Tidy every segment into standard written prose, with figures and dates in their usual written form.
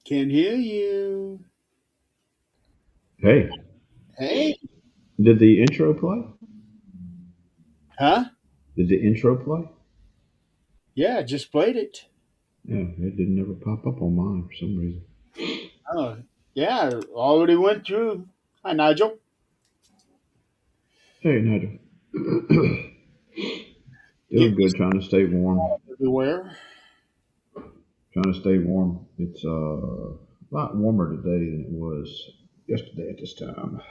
Can hear you. Hey, Hey. did the intro play? Huh? Did the intro play? Yeah, just played it. Yeah, it didn't ever pop up on mine for some reason. Oh, yeah, already went through. Hi, Nigel. Hey, Nigel. Get Doing good, trying to stay warm. everywhere. Trying to stay warm. It's a lot warmer today than it was yesterday at this time.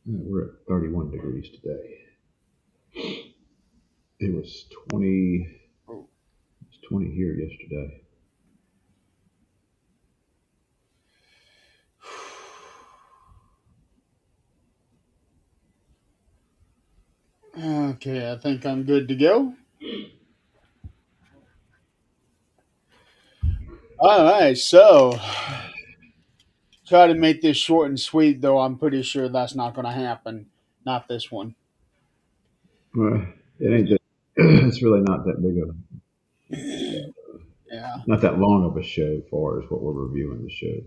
Yeah, we're at 31 degrees today. It was 20. It Oh, was 20 here yesterday. okay, I think I'm good to go. All right, so try to make this short and sweet, though I'm pretty sure that's not going to happen. Not this one. Well, it ain't that. It's really not that big of, Yeah. not that long of a show as far as what we're reviewing the show.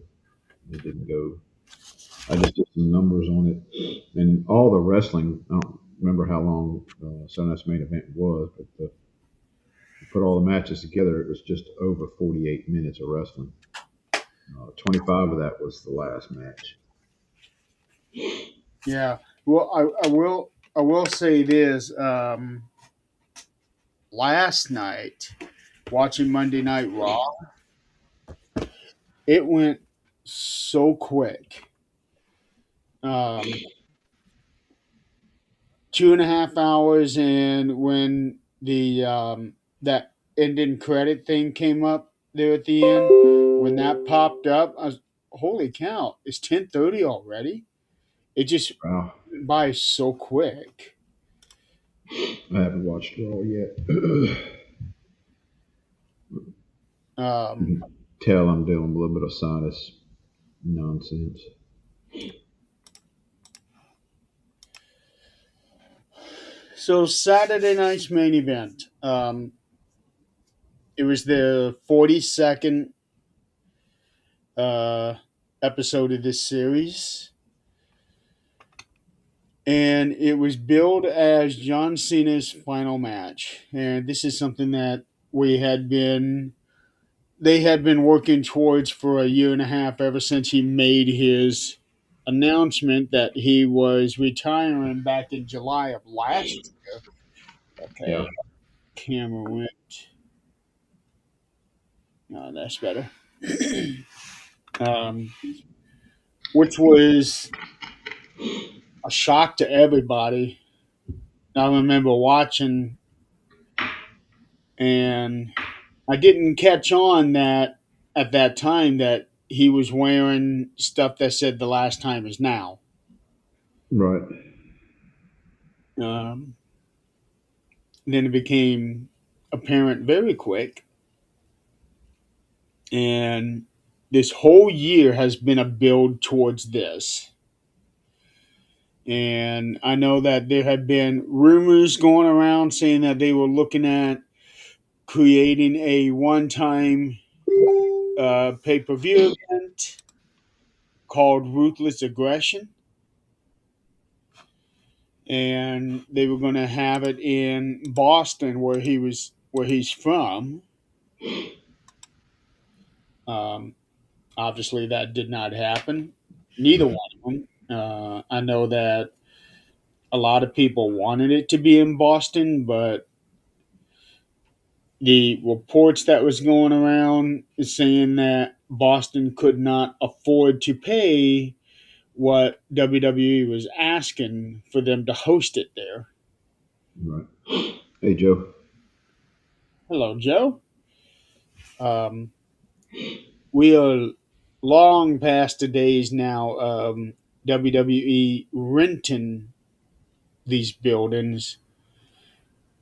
It didn't go. I just did some numbers on it, and all the wrestling. I don't remember how long Sunday's main event was, but put all the matches together, it was just over 48 minutes of wrestling. 25 of that was the last match. Yeah. Well, I will say this. Last night, watching Monday Night Raw, it went so quick. 2.5 hours, and when the that ending credit thing came up there at the end, when that popped up, I was, holy cow! It's 10:30 already. It just Wow, went by so quick. I haven't watched it all yet. You Um, can tell I'm dealing with a little bit of sinus nonsense. so Saturday night's main event. It was the 42nd uh, episode of this series, and it was billed as John Cena's final match. And this is something that we had been they had been working towards for a year and a half ever since he made his announcement that he was retiring back in July of last year. Yeah, Okay, camera went. Oh, that's better. um, which was a shock to everybody. I remember watching, and I didn't catch on that at that time that he was wearing stuff that said the last time is now. right. Um, then it became apparent very quick, and this whole year has been a build towards this. And I know that there have been rumors going around saying that they were looking at creating a one-time pay-per-view event called Ruthless Aggression, and they were going to have it in Boston, where he's from. Um, obviously, that did not happen. Neither one of them. I know that a lot of people wanted it to be in Boston, but the reports that was going around is saying that Boston could not afford to pay what WWE was asking for them to host it there. Right. Hey, Joe. Hello, Joe. Um, we are long past the days now WWE renting these buildings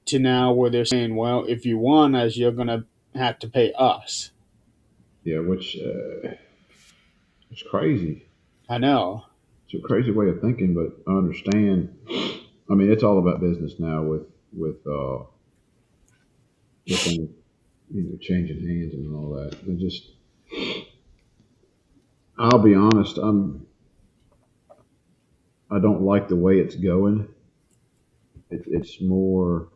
to now where they're saying, well, if you want us, you're going to have to pay us. Yeah, which it's crazy. I know. It's a crazy way of thinking, but I understand. It's all about business now with with them changing hands and all that. I'll be honest, I don't like the way it's going. It's more.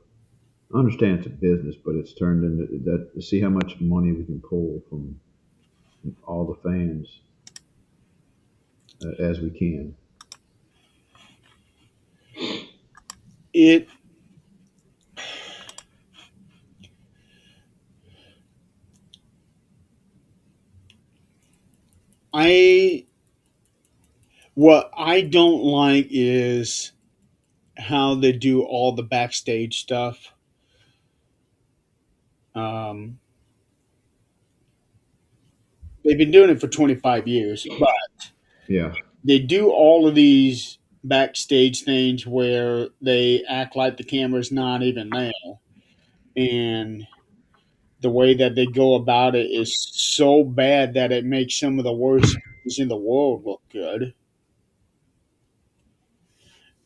I understand it's a business, but it's turned into that. To see how much money we can pull from all the fans as we can. It I what I don't like is how they do all the backstage stuff. Um, they've been doing it for 25 years, but Yeah, they do all of these backstage things where they act like the camera's not even there, and the way that they go about it is so bad that it makes some of the worst things in the world look good.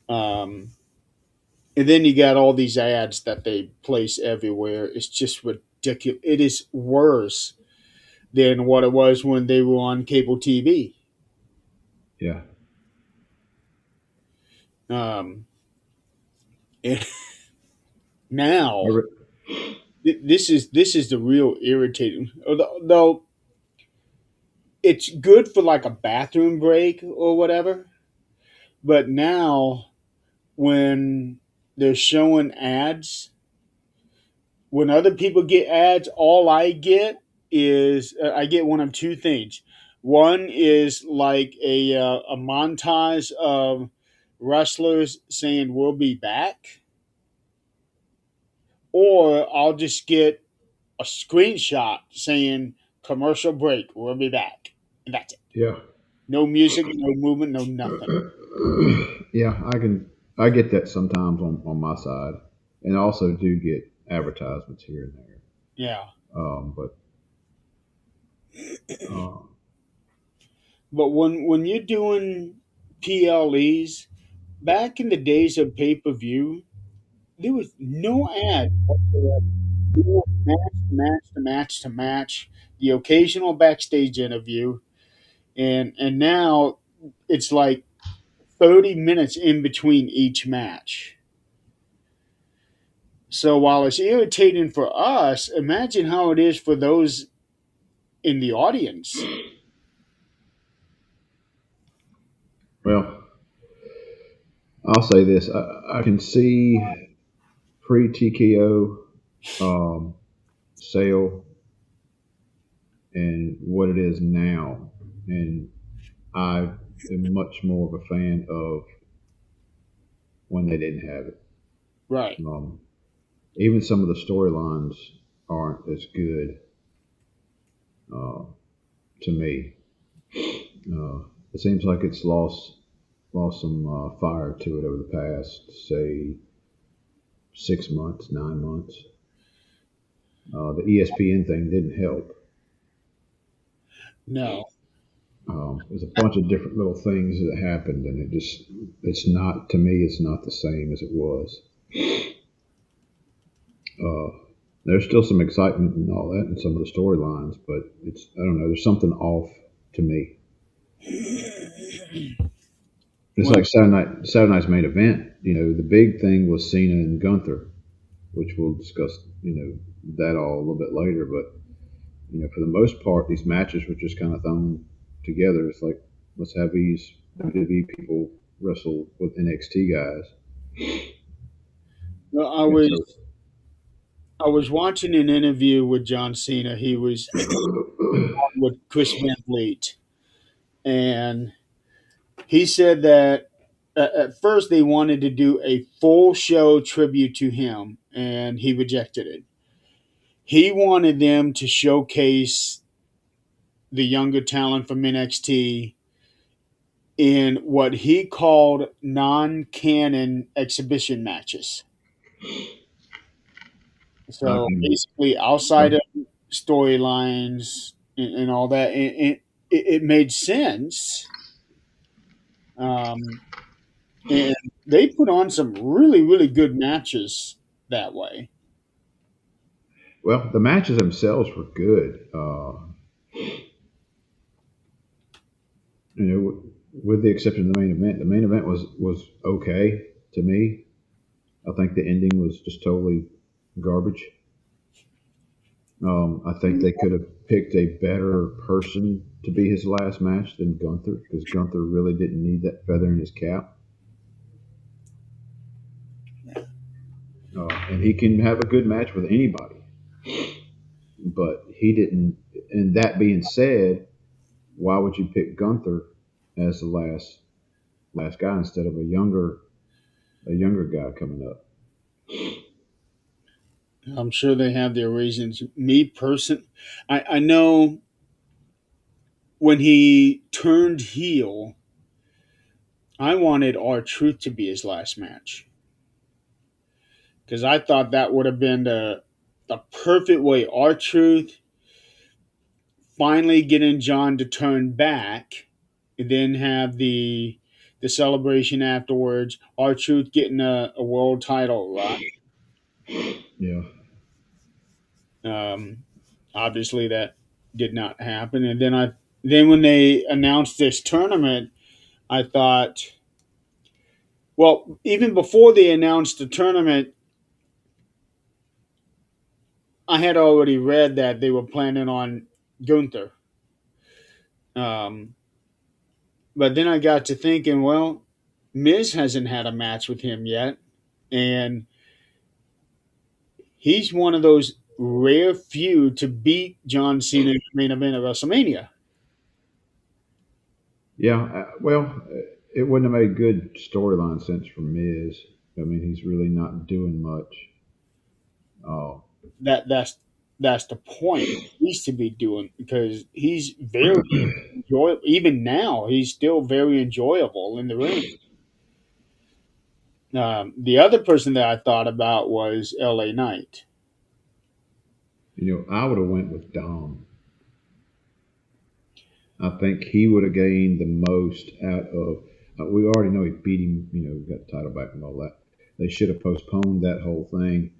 Um, and then you got all these ads that they place everywhere. It's just ridiculous. It is worse than what it was when they were on cable TV. yeah. Um, and I now re- this is the real irritating. Though it's good for like a bathroom break or whatever, but now when they're showing ads, when other people get ads, all I get is I get one of two things. One is like a montage of wrestlers saying "We'll be back," or I'll just get a screenshot saying "Commercial break, we'll be back," and that's it. yeah. No music, no movement, no nothing. Yeah, I get that sometimes on my side, and I also do get advertisements here and there. Yeah, But uh, but when you're doing PLEs back in the days of pay per view, there was no ad whatsoever. We went match to match to match to match, the occasional backstage interview, and now it's like 30 minutes in between each match. So while it's irritating for us, imagine how it is for those in the audience. well, I'll say this: I can see pre TKO sale and what it is now, and I am much more of a fan of when they didn't have it. Right. Um, Even some of the storylines aren't as good uh, to me. It seems like it's lost some fire to it over the past, say, 6 months, 9 months. The ESPN thing didn't help. No. There's a bunch of different little things that happened, and it's not, to me, it's not the same as it was. Uh, there's still some excitement and all that in some of the storylines, but I don't know, there's something off to me. It's Well, like Saturday night's main event. The big thing was Cena and Gunther, which we'll discuss, that all a little bit later. But for the most part, these matches were just kind of thrown together. It's like, let's have these WWE people wrestle with NXT guys. well, And so, I was watching an interview with John Cena. He was with Chris Van Vliet, and he said that at first they wanted to do a full show tribute to him, and he rejected it. He wanted them to showcase the younger talent from NXT in what he called non-canon exhibition matches. I So can, basically, I, outside of storylines and all that, it made sense. Um, and they put on some really, really good matches that way. Well, the matches themselves were good. You know, with the exception of the main event was okay to me. I think the ending was just totally garbage. I think they could have picked a better person to be his last match than Gunther because Gunther really didn't need that feather in his cap. And he can have a good match with anybody, but he didn't. And that being said, why would you pick Gunther as the last guy instead of a younger guy coming up? I'm sure they have their reasons. Me person, I know when he turned heel, I wanted our Truth to be his last match because I thought that would have been the perfect way. Our Truth finally getting John to turn back, and then have the celebration afterwards. Our Truth getting a world title run. Yeah, Um, Obviously, that did not happen. And then when they announced this tournament, I thought, well, even before they announced the tournament, I had already read that they were planning on Gunther. Um, but then I got to thinking, well, Miz hasn't had a match with him yet, and he's one of those rare few to beat John Cena in the main event of WrestleMania. yeah. Well, it wouldn't have made good storyline sense for Miz. I mean, he's really not doing much. Uh, That's the point. He needs to be doing because he's very enjoyable. Even now, he's still very enjoyable in the ring. The other person that I thought about was L.A. Knight. I would have went with Dom. I think he would have gained the most out of. We already know he beat him. Got the title back and all that. They should have postponed that whole thing.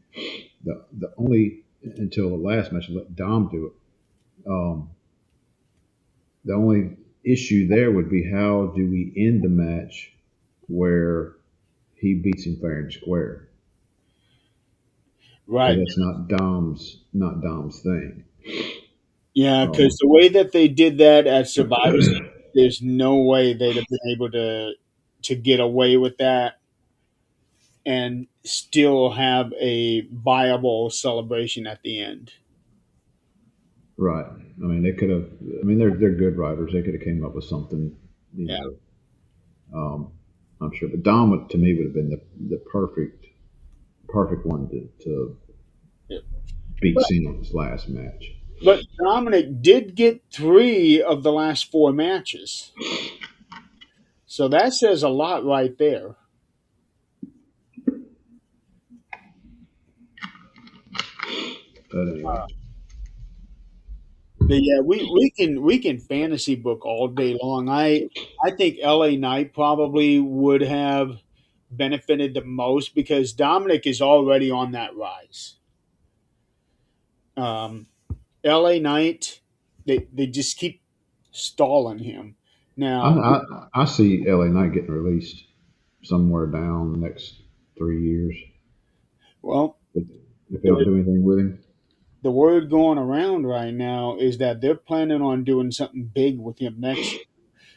The only until the last match and let Dom do it. The only issue there would be how do we end the match where he beats him fair and square because Right. that's not Dom's thing. Yeah, because Um, the way that they did that at Survivor Series, there's no way they'd have been able to get away with that and still have a viable celebration at the end. right. I mean, they could have. I mean, they're good writers. They could have came up with something. You Yeah. know, um, I'm sure. But Dom to me would have been the perfect one to Yeah. beat Cena in his last match. But Dominic did get three of the last four matches. So that says a lot right there. But anyway, But yeah, we can fantasy book all day long. I think LA Knight probably would have benefited the most because Dominic is already on that rise. Um, LA Knight, they just keep stalling him. I, Now, I see LA Knight getting released somewhere down the next 3 years well, if, if they don't the do anything with him. the word going around right now is that they're planning on doing something big with him next year.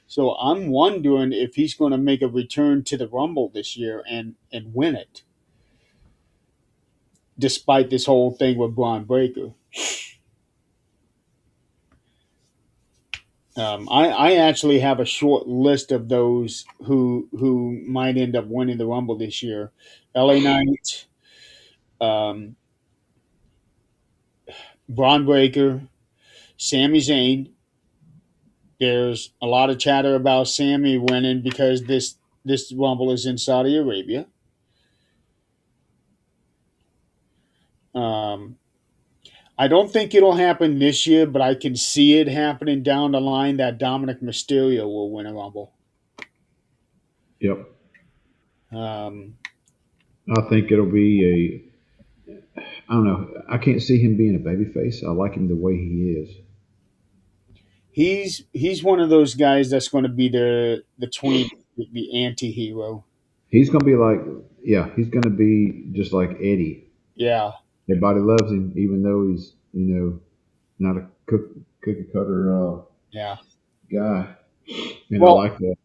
So I'm wondering if he's going to make a return to the Rumble this year and win it, despite this whole thing with Braun Breaker. I actually have a short list of those who might end up winning the Rumble this year. LA Knight, um, Braun Breaker, Sami Zayn. There's a lot of chatter about Sami winning because this Rumble is in Saudi Arabia. Um, I don't think it'll happen this year, but I can see it happening down the line that Dominic Mysterio will win a Rumble. Yep. Um, I think it'll be a. I don't know. I can't see him being a babyface. I like him the way he is. He's one of those guys that's going to be the tween, the anti-hero. He's gonna be like, yeah, he's gonna be just like Eddie. Yeah, Everybody loves him, even though he's not a cookie cutter yeah. guy. And I Well, like that.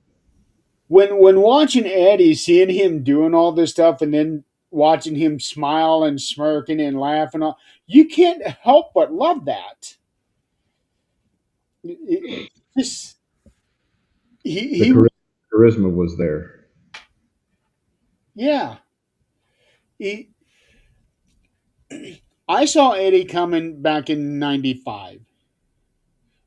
when watching Eddie, seeing him doing all this stuff, and then watching him smile and smirking and laughing, you can't help but love that. It just The he charisma was there. yeah. He I saw Eddie coming back in '95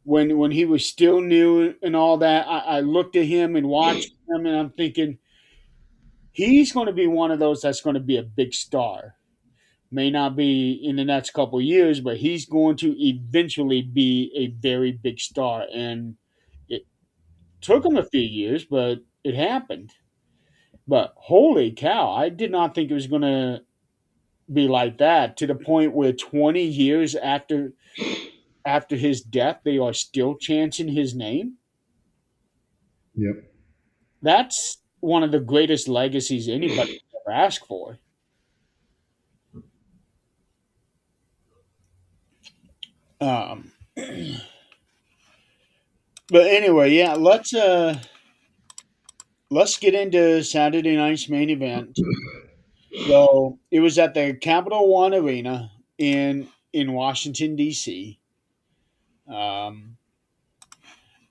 when he was still new and all that. I looked at him and watched him, and I'm thinking he's going to be one of those that's going to be a big star. May not be in the next couple of years, but he's going to eventually be a very big star. And it took him a few years, but it happened. But holy cow, I did not think it was going to be like that to the point where 20 years after his death, they are still chanting his name. Yep. That's one of the greatest legacies anybody could ever ask for. Um, but anyway, yeah, let's get into Saturday night's main event. So it was at the Capital One Arena in Washington D.C. Um,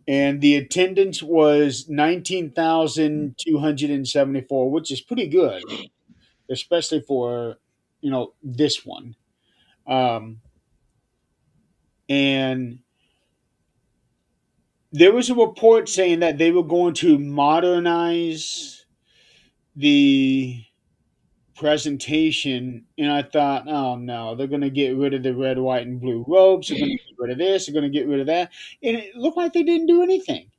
and the attendance was 19,274, which is pretty good, especially for this one. Um, and there was a report saying that they were going to modernize the presentation, and I thought, oh no, they're going to get rid of the red, white, and blue ropes. They're going to get rid of this. They're going to get rid of that, and it looked like they didn't do anything.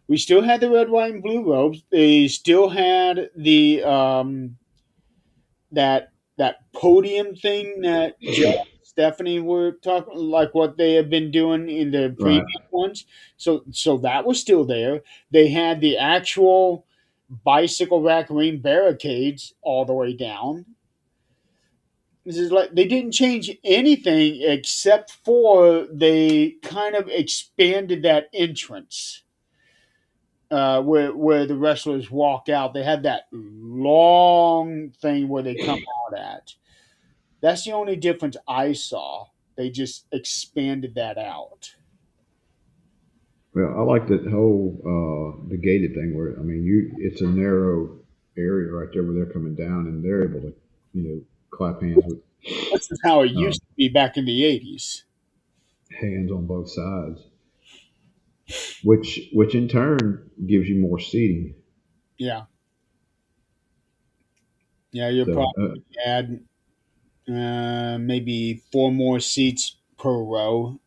We still had the red, white, and blue ropes. They still had the that podium thing that Joe and Stephanie were talking, like what they have been doing in the Right. previous ones. So that was still there. They had the actual bicycle rack ring barricades all the way down. This is like they didn't change anything except for they kind of expanded that entrance where the wrestlers walk out. They had that long thing where they come out at. That's the only difference I saw. They just expanded that out. Well, I like that whole the gated thing where I mean it's a narrow area right there where they're coming down and they're able to clap hands with This is how it uh, used to be back in the '80s. hands on both sides, which in turn gives you more seating. Yeah, yeah. You'll So probably add maybe four more seats per row.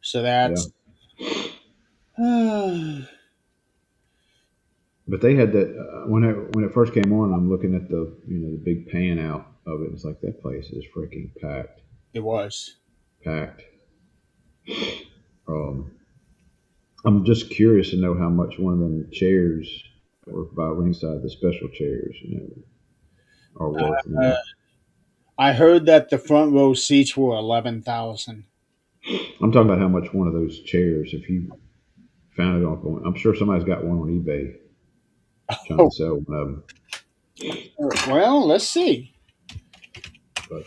So yeah, that's but they had that when it first came on. I'm looking at the the big pan out of it. It's like that place is freaking packed, it was. packed. Um, I'm just curious to know how much one of them chairs or by ringside the special chairs are worth Uh, now. I heard that the front row seats were 11,000. I'm talking about how much one of those chairs, if you found it on, I'm sure somebody's got one on eBay trying to Oh, sell one of them. well, let's see. But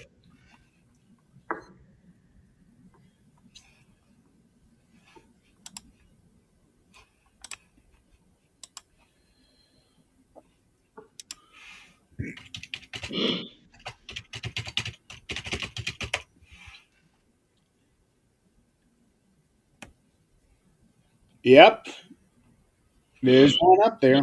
Yep, there's one up there.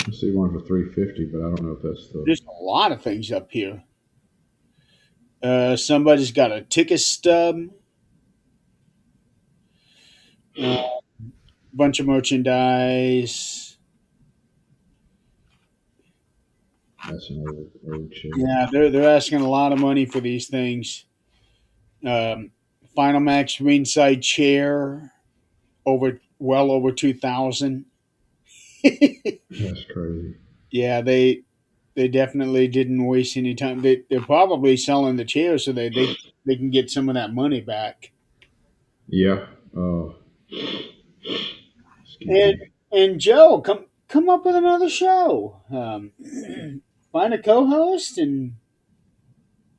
I see one for 350, but I don't know if that's the. There's a lot of things up here. Somebody's got a ticket stub, a bunch of merchandise. That's an old show. Yeah, they're asking a lot of money for these things. Um, Final Max ringside chair well over 2,000. That's crazy. Yeah, they definitely didn't waste any time. They're probably selling the chairs so they can get some of that money back. Yeah. Oh, excuse And me. and Joe, come up with another show. Find a co-host and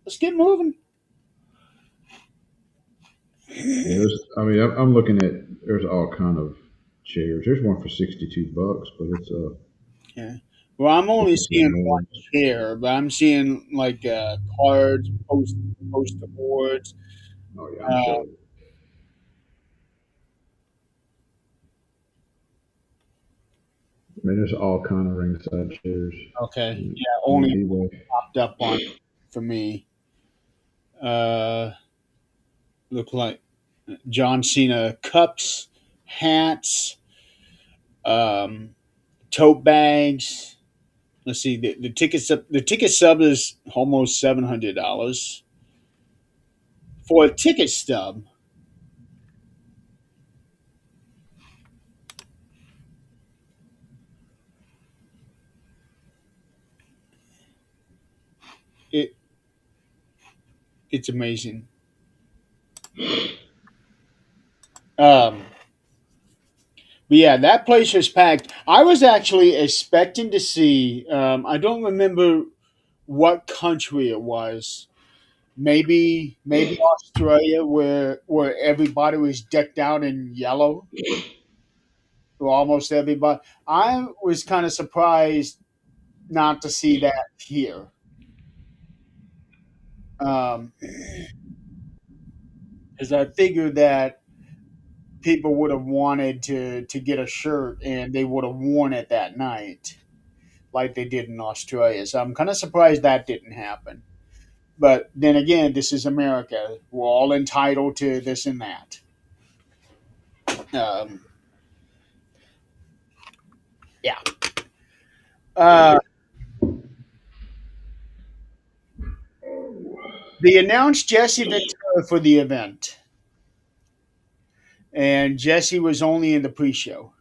let's get moving. Yeah, I mean, I'm looking at. There's all kind of chairs. There's one for $62, but Yeah. Well, I'm only looking for seeing one awards. chair, but I'm seeing like cards, poster boards. Oh yeah, I'm Uh, sure. I mean, there's all kind of ringside chairs. okay, On yeah, only eBay. popped up on for me. Uh, Look like John Cena cups, hats, um, tote bags. Let's see, the ticket sub is almost $700 for a ticket stub. It it's amazing. Um, but yeah, that place was packed. I was actually expecting to see. I don't remember what country it was. Maybe Australia, where everybody was decked out in yellow. Or almost everybody. I was kind of surprised not to see that here. Because I figured that people would have wanted to get a shirt and they would have worn it that night, like they did in Australia. So I'm kind of surprised that didn't happen. But then again, this is America. We're all entitled to this and that. Um, yeah. Uh, they announced Jesse Ventura for the event, and Jesse was only in the pre-show.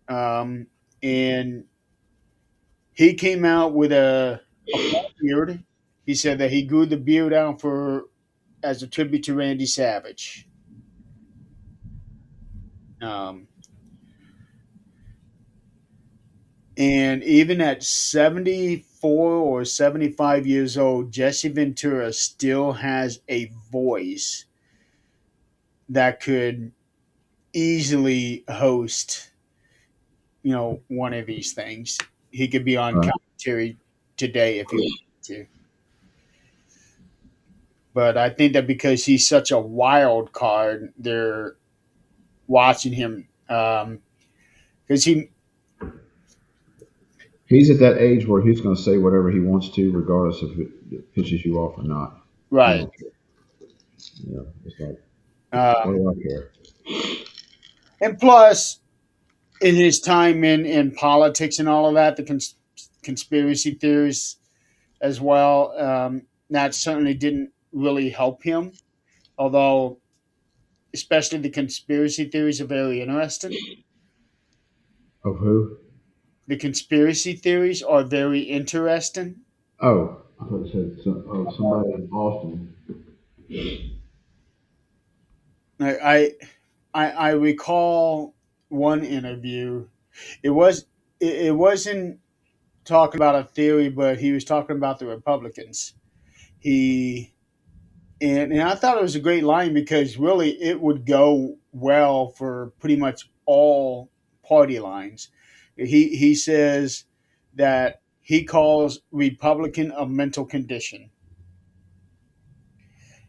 Um, and he came out with a full beard. He said that he grew the beard out for as a tribute to Randy Savage. Um, and even at 74 or 75 years old, Jesse Ventura still has a voice that could easily host, one of these things. He could be on Right. commentary today if he wanted to. But I think that because he's such a wild card, they're watching him because he He's at that age where he's going to say whatever he wants to, regardless if it pisses you off or not. He right. don't care. You know, it's like, what Um, do I care? and plus, in his time in politics and all of that, the conspiracy theories as well, that certainly didn't really help him. Although, especially the conspiracy theories are very interesting. Of who? The conspiracy theories are very interesting. Oh, I thought it said somebody in Austin. I I recall one interview. It was it wasn't talking about a theory, but he was talking about the Republicans. He and I thought it was a great line because really it would go well for pretty much all party lines. He says that he calls Republican a mental condition,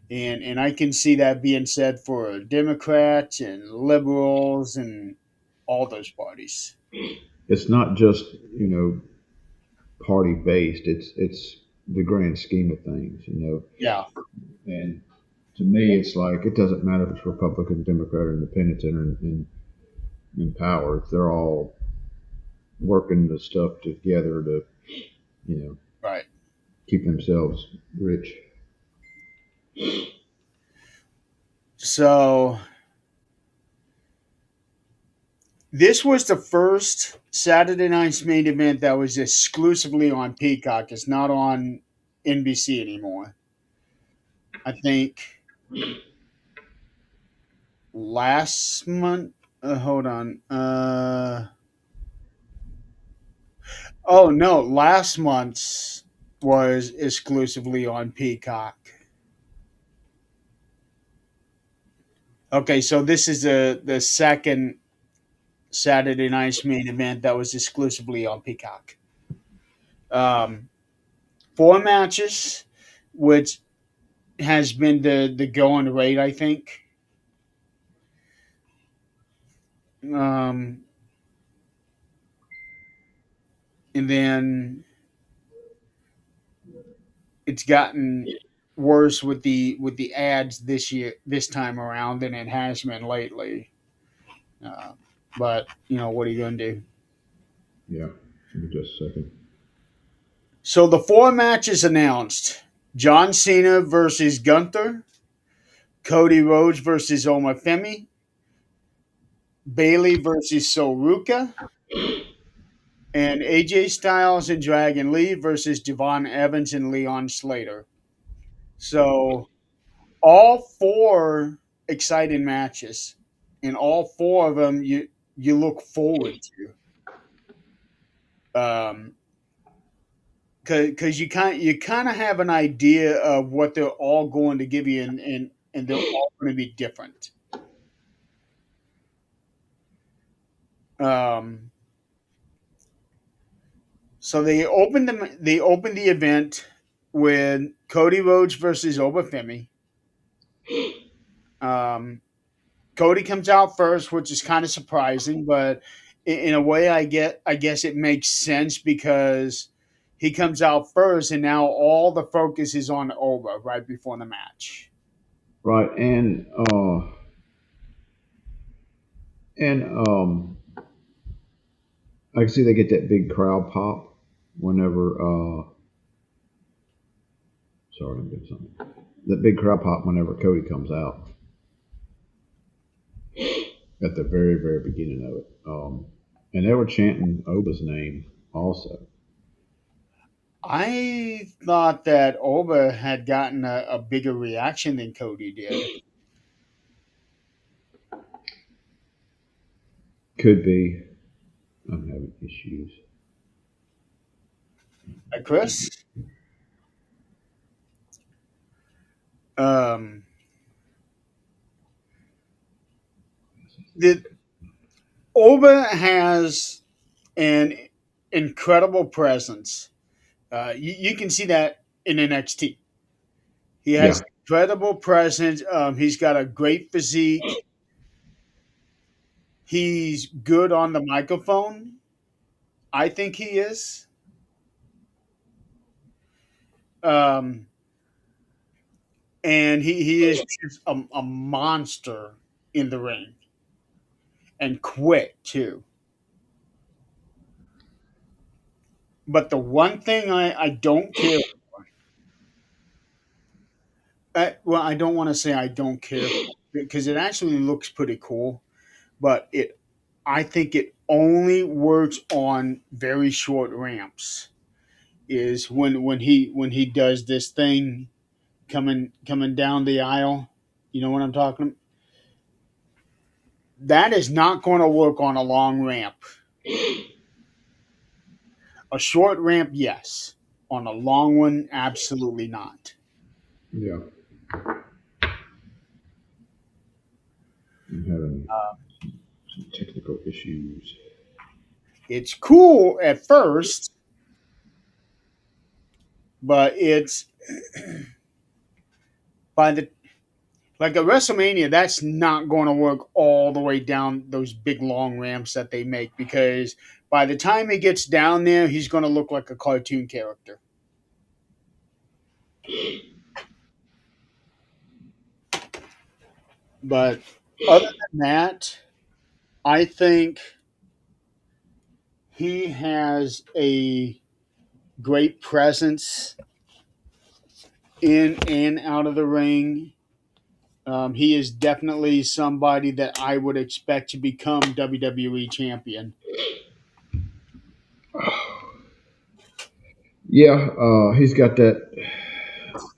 and I can see that being said for Democrats and liberals and all those parties. It's not just you know party based. It's the grand scheme of things. Yeah, And to me, it's like it doesn't matter if it's Republican, Democrat, or Independent in power. They're all working the stuff together you know, Right. keep themselves rich. So this was the first Saturday night's main event that was exclusively on Peacock. It's not on NBC anymore. I think last month. Hold on. Oh no, last month's was exclusively on Peacock. Okay, so this is the second Saturday night's main event that was exclusively on Peacock. Um, Four matches, which has been the going rate, I think. Um, and then it's gotten worse with the ads this time around than it has been lately. Uh, but what are you going to do? Yeah. Give me just a second. So the four matches announced: John Cena versus Gunther, Cody Rhodes versus Omafemi, Bailey versus Soruka, and AJ Styles and Dragon Lee versus Javon Evans and Leon Slater. So all four exciting matches, and all four of them you look forward to, because you kind of have an idea of what they're all going to give you, and they're all going to be different. Um, so they opened the event with Cody Rhodes versus Obafemi. Um, Cody comes out first, which is kind of surprising, but in a way, I guess it makes sense because he comes out first, and now all the focus is on Oba right before the match. Right. And I can see they get that big crowd pop whenever. Sorry, I'm doing something. That big crowd pop whenever Cody comes out at the very, very beginning of it. And they were chanting Oba's name also. I thought that Oba had gotten a bigger reaction than Cody did. Could be. I'm having issues. Chris, um, the Oba has an incredible presence. You can see that in NXT. He has Yeah. incredible presence. He's got a great physique. He's good on the microphone. I think he is. Um, and he is just a monster in the ring and quick too. But the one thing I don't care, well, I don't want to say I don't care for because it actually looks pretty cool, but I think it only works on very short ramps. Is when he does this thing coming down the aisle. You know what I'm talking? That is not going to work on a long ramp. A short ramp, yes. On a long one, absolutely not. Yeah. I'm having some technical issues. It's cool at first, but it's by the like a WrestleMania, that's not going to work all the way down those big long ramps that they make because by the time he gets down there, he's going to look like a cartoon character. But other than that, I think he has a great presence in and out of the ring. He is definitely somebody that I would expect to become WWE champion. Yeah,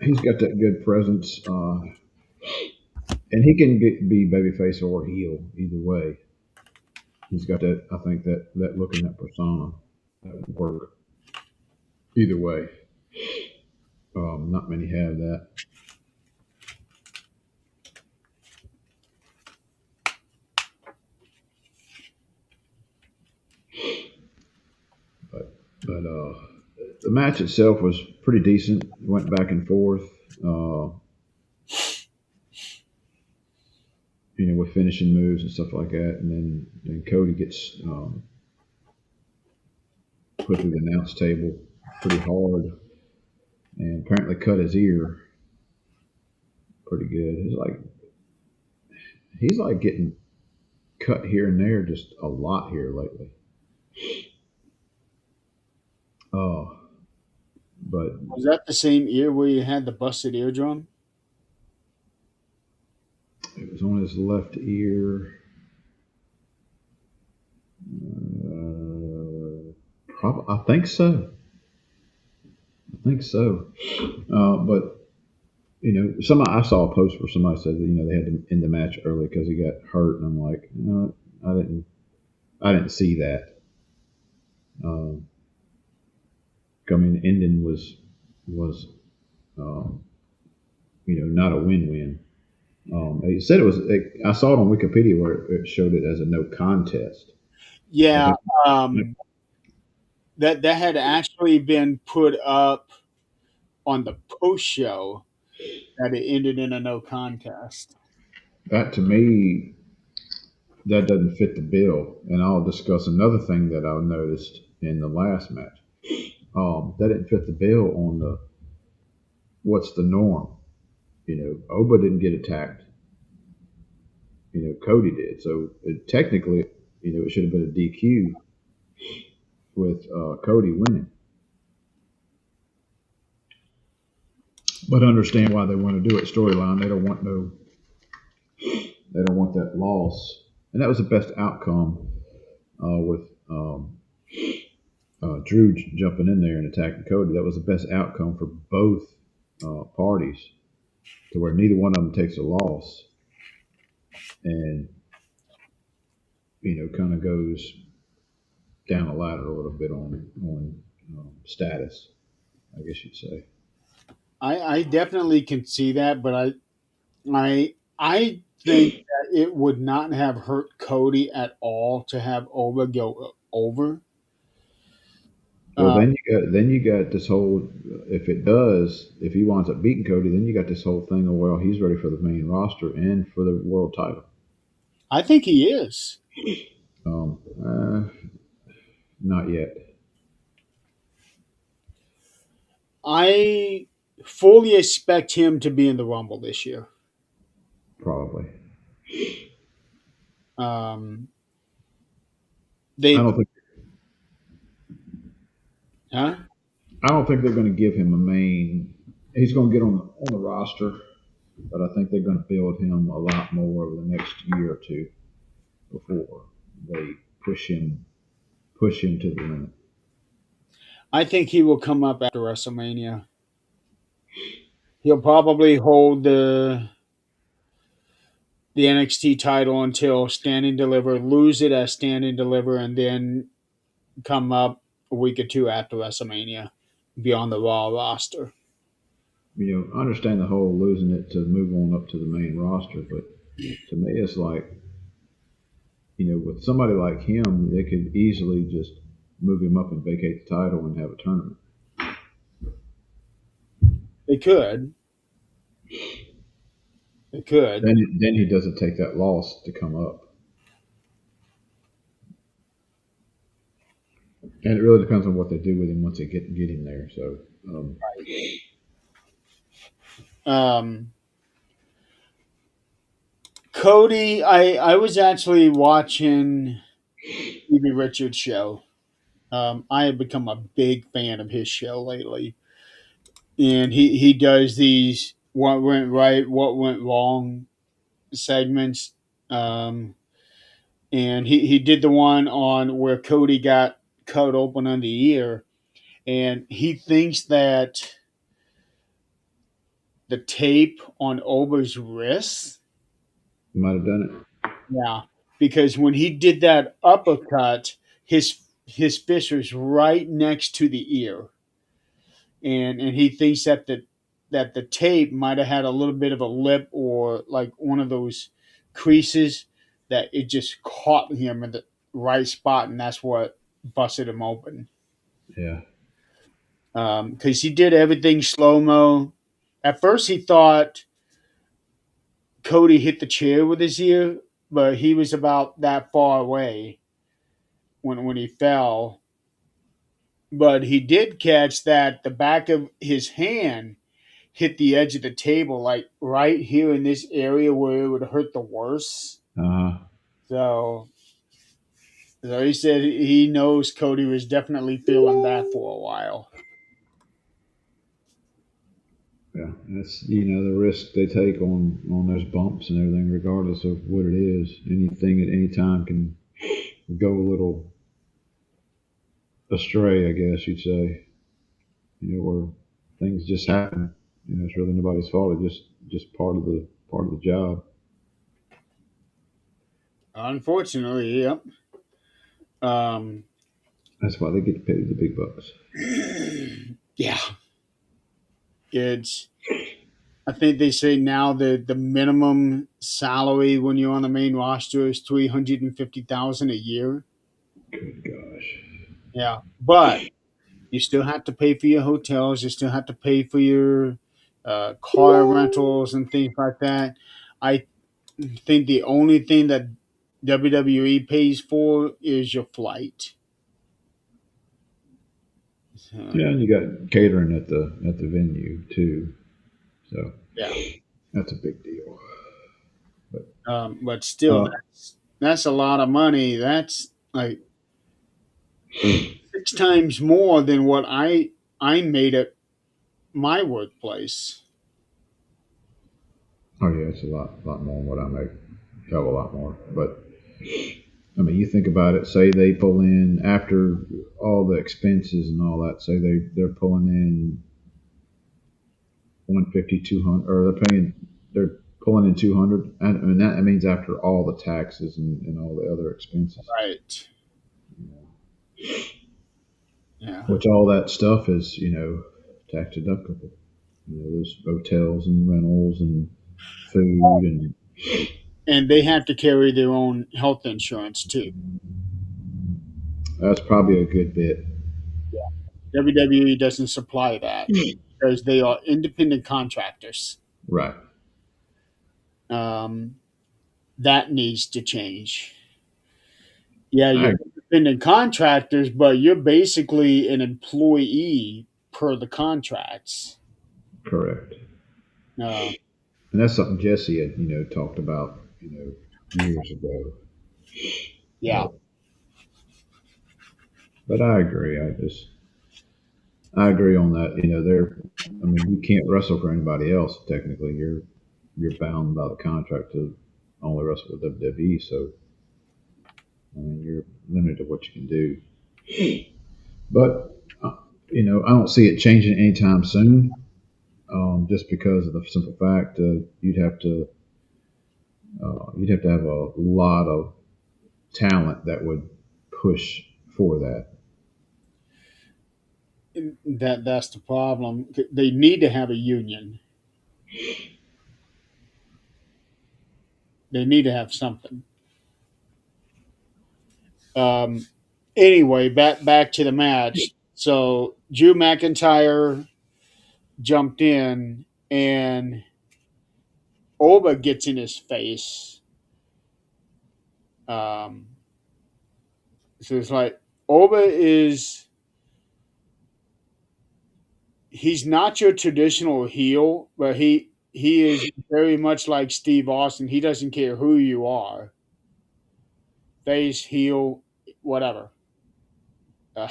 he's got that good presence, and he can be babyface or heel either way. He's got that. I think that look and that persona that would work either way. Not many have that, but the match itself was pretty decent. Went back and forth, with finishing moves and stuff like that, and then Cody gets put through the announce table pretty hard, and apparently cut his ear pretty good. He's like getting cut here and there, just a lot here lately. Uh, but Was that the same ear where you had the busted eardrum? it was on his left ear. I think so. I think so. But somebody I saw a post where somebody said that they had to end the match early because he got hurt, and I'm like, no, I didn't see that. Um, I mean, the ending was um, not a win-win. It said it was. I saw it on Wikipedia where it showed it as a no contest. I Yeah, think um, that had actually been put up on the post show that it ended in a no contest. that to me that doesn't fit the bill. And I'll discuss another thing that I noticed in the last match. That didn't fit the bill on the what's the norm. Oba didn't get attacked. Cody did. So technically, it should have been a DQ with Cody winning. But understand why they want to do it storyline. They don't want that loss, and that was the best outcome with Drew jumping in there and attacking Cody. That was the best outcome for both parties, to where neither one of them takes a loss, and kind of goes down the ladder a little bit on status, I guess you'd say. I definitely can see that, but I think that it would not have hurt Cody at all to have Oba go over. Well, Uh, then you got this whole. If he winds up beating Cody, then you got this whole thing of, well, he's ready for the main roster and for the world title. I think he is. Um, uh, Not yet, I fully expect him to be in the Rumble this year. probably. Um, I they, don't think huh? I don't think they're going to give him a main. He's going to get on the roster, but I think they're going to build him a lot more over the next year or two before they push him to the limit. I think he will come up after WrestleMania. He'll probably hold the NXT title until Stand and Deliver, lose it as Stand and Deliver, and then come up a week or two after WrestleMania, be on the Raw roster. I understand the whole losing it to move on up to the main roster, but to me, it's like with somebody like him, they could easily just move him up and vacate the title and have a tournament. They could. They could. Then he doesn't take that loss to come up, and it really depends on what they do with him once they get him there. So Um, Cody, I was actually watching Stevie Richards' show, I have become a big fan of his show lately, and he does these what went right, what went wrong segments. Um, and he did the one on where Cody got cut open on the ear, and he thinks that the tape on Ober's wrist, You might have done yeah, because when he did that uppercut, his fist was right next to the ear, and he thinks that the tape might have had a little bit of a lip or like one of those creases that it just caught him in the right spot, and that's what busted him open. it. Yeah. Because he did everything slow mo. At first, he thought Cody hit the chair with his ear, but he was about that far away when he fell. But he did catch that the back of his hand hit the edge of the table, like right here in this area where it would hurt the worst. Uh-huh. So, so he said he knows Cody was definitely feeling that for a while. Yeah. That's the risk they take on those bumps and everything, regardless of what it is. Anything at any time can go a little astray, I guess you'd say. Where things just happen. It's really nobody's fault. It's just part of the job. Unfortunately, yep. Um, That's why they get paid the big bucks. yeah, it's. I think they say now the minimum salary when you're on the main roster is 350,000 a year. Good gosh. Yeah, but you still have to pay for your hotels. You still have to pay for your car rentals and things like that. I think the only thing that WWE pays for is your flight. So, Yeah, and you got catering at the venue too. So yeah, that's a big deal. But but still, uh, that's a lot of money. That's like 6 times more than what I made at my workplace. oh yeah, it's a lot more than what I make. Hell, a lot more. But I mean, you think about it. Say they pull in after all the expenses and all that. Say they're pulling in 150, 200, or they're pulling in 200. And that means after all the taxes and all the other expenses, Right. Yeah. which all that stuff is tax deductible. There's hotels and rentals and food and And they have to carry their own health insurance too. that's probably a good bit. WWE doesn't supply that because they are independent contractors. Right. Um, that needs to change. Yeah, I you're independent contractors, but you're basically an employee per the contracts. correct. Uh, And that's something Jesse had, talked about, years ago. yeah, But I agree. I agree on that. I mean, you can't wrestle for anybody else. Technically, you're bound by the contract to only wrestle with WWE. So I mean, you're limited to what you can do. But I don't see it changing anytime soon. Just because of the simple fact you'd have to have a lot of talent that would push for that. that's the problem. They need to have a union. They need to have something. Um, anyway, back to the match. So Drew McIntyre jumped in, and Oba gets in his face. Um, so it's like Oba is he's not your traditional heel, but he is very much like Steve Austin. He doesn't care who you are, face, heel, whatever. Uh,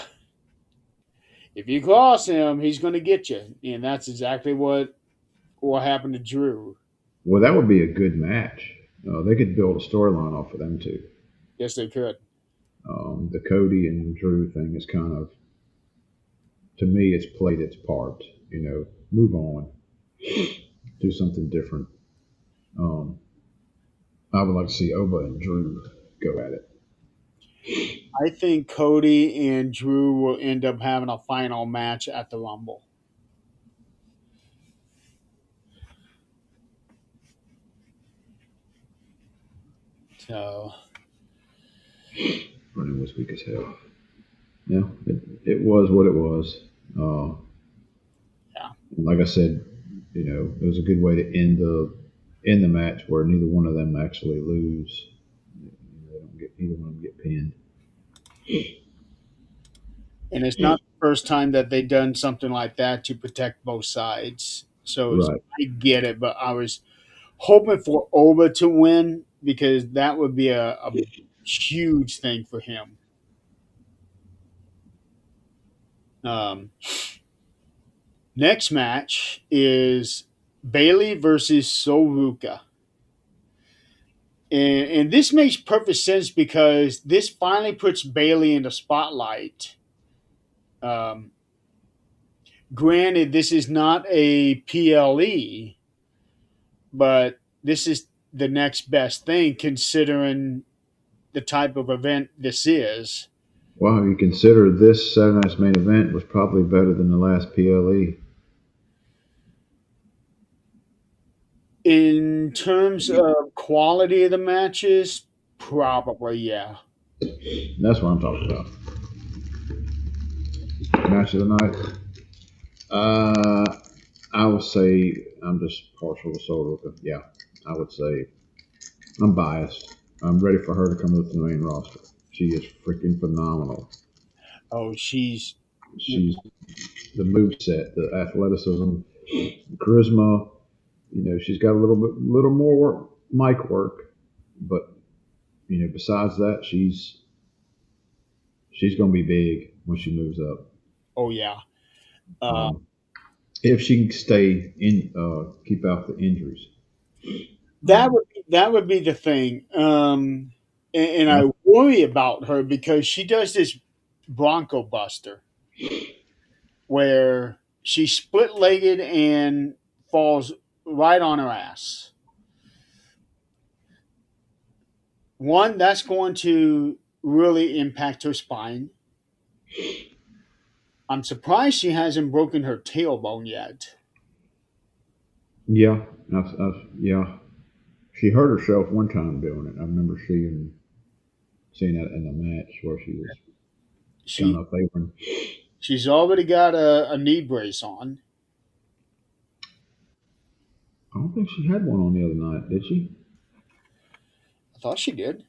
if you cross him, he's going to get you, and that's exactly what happened to Drew. Well, that would be a good match. They could build a storyline off of them too. Yes, they could. The Cody and Drew thing is kind of, to me, it's played its part. Move on, do something different. Um, I would like to see Oba and Drew go at it. I think Cody and Drew will end up having a final match at the Rumble. So Running was weak as hell. Yeah, it was what it was. Uh, yeah, like I said, it was a good way to end the match where neither one of them actually lose. They don't get either one of them get pinned. and it's not the first time that they've done something like that to protect both sides. So Right. I get it, but I was hoping for Oba to win because that would be a huge thing for him. Um, Next match is Bailey versus Soruka. And this makes perfect sense because this finally puts Bailey in the spotlight. Um, Granted, this is not a PLE, but this is the next best thing considering the type of event this is. Well, you consider this Saturday night's main event was probably better than the last PLE. In terms of quality of the matches, probably, yeah. That's what I'm talking about. Match of the night. Uh, I would say I'm just partial to Soroka. Yeah, I would say I'm biased. I'm ready for her to come up to the main roster. She is freaking phenomenal. Oh, she's She's the move set, the athleticism, charisma. She's got a little more work, mic work, but besides that, she's going to be big when she moves up. oh yeah. Uh, Um, if she can stay in, keep out the injuries. Um, that would be the thing. And I that's, worry about her because she does this Bronco Buster where she's split legged and falls right on her ass. One, that's going to really impact her spine. I'm surprised she hasn't broken her tailbone yet. yeah, yeah. She hurt herself one time doing it. I remember seeing that in the match where she was kind She of favoring. she's already got a knee brace on. I don't think she had one on the other night, did she? I thought she did.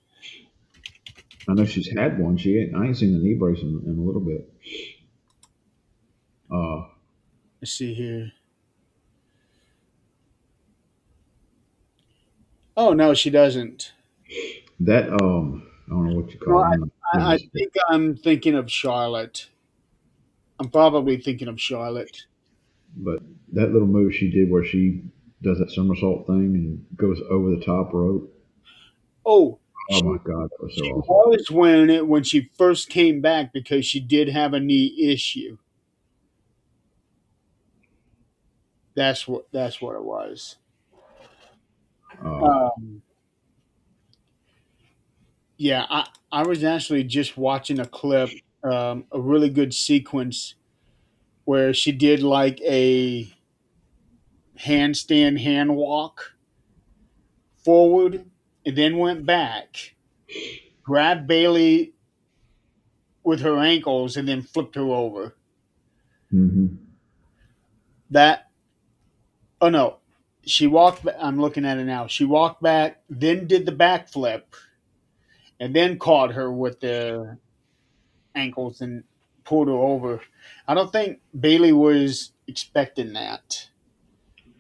I know she's had one. I ain't seen the knee brace in a little bit. Uh, Let's see here. Oh no, she doesn't. that I don't know what you No, call it. I'm not I business, think I'm thinking of Charlotte. I'm probably thinking of Charlotte. but that little move she did where she does that somersault thing and goes over the top rope. Oh, Oh she my god, that was so she awesome. was when she first came back because she did have a knee issue. That's what it was. Uh, Um, yeah, I was actually just watching a clip, a really good sequence where she did like a handstand hand walk forward and then went back, grabbed Bailey with her ankles, and then flipped her over. hmm That Oh no, she walked. I'm looking at it now. She walked back, then did the backflip, and then caught her with the ankles and pulled her over. I don't think Bailey was expecting that.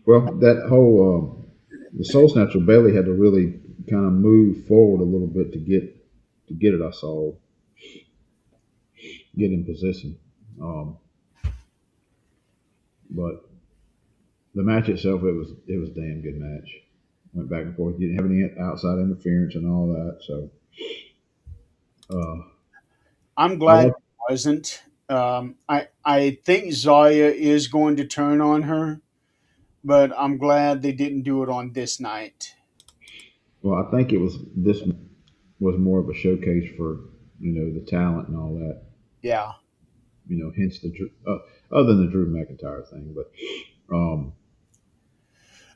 Well, that whole the Soul Snatcher Bailey had to really kind of move forward a little bit to get it. I saw. get in position. Um, but the match itself, it was a damn good match. Went back and forth. You didn't have any outside interference and all that. So uh, I'm I glad like. it wasn't. I think Zaya is going to turn on her, but I'm glad they didn't do it on this night. Well, I think it was this was more of a showcase for the talent and all that. Yeah. Hence other than the Drew McIntyre thing, but um,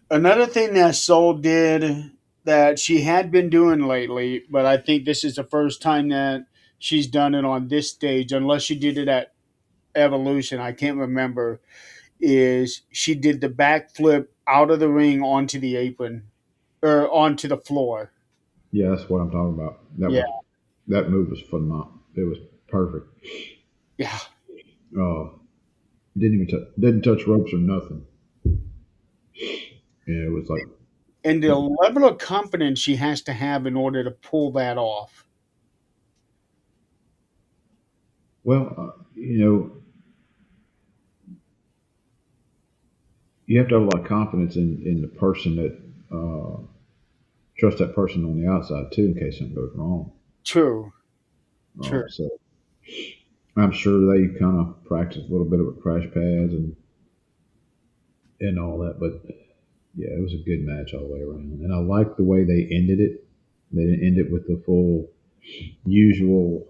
Another thing that Soul did that she had been doing lately, but I think this is the first time that she's done it on this stage, unless she did it at Evolution. I can't remember. Is she did the backflip out of the ring onto the apron or onto the floor? yeah, that's what I'm talking about. Yeah, That move was phenomenal. It was perfect. yeah. Didn't touch ropes or nothing. Yeah, it was like, And the level of confidence she has to have in order to pull that off. well, you have to have a lot of confidence in the person that trust that person on the outside too, in case something goes wrong. True, true. So I'm sure they kind of practiced a little bit with crash pads and all that, but yeah, it was a good match all the way around, and I like the way they ended it. They didn't end it with the full usual,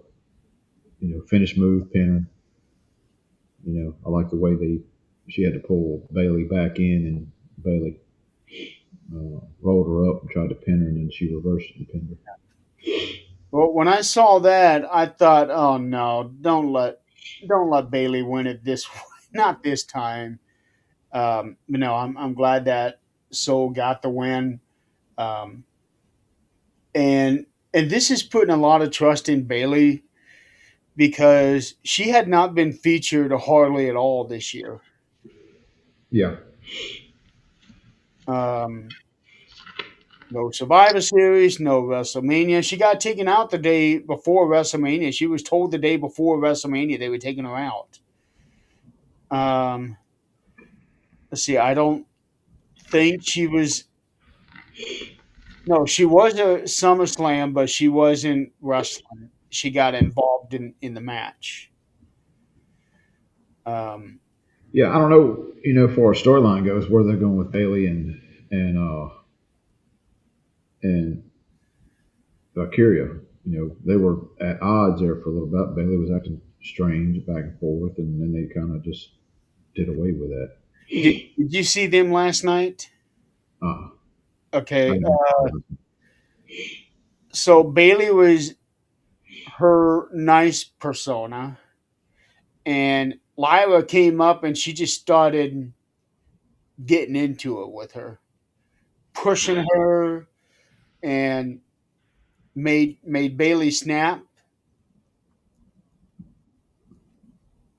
finish move pinner. I like the way she had to pull Bailey back in, and Bailey rolled her up and tried to pin her, and then she reversed it and pinned her. Well, when I saw that, I thought, "Oh no, don't let Bailey win it this not this time." I'm glad that Soul got the win, um, and and this is putting a lot of trust in Bailey because she had not been featured hardly at all this year. Yeah, Um, no Survivor Series, no WrestleMania. She got taken out the day before WrestleMania. She was told the day before WrestleMania they were taking her out. Um, let's see. I don't think she was. No, she was a SummerSlam, but she wasn't wrestling. She got involved in the match. Um, yeah. I don't know, for a storyline goes, where they're going with Bailey and Kyria. They were at odds there for a little bit. Bailey was acting strange back and forth, and then they kind of just did away with that. did you see them last night? Uh, I Okay, didn't. so Bailey was her nice persona, and Lyra came up and she just started getting into it with her, pushing her, and made Bailey snap.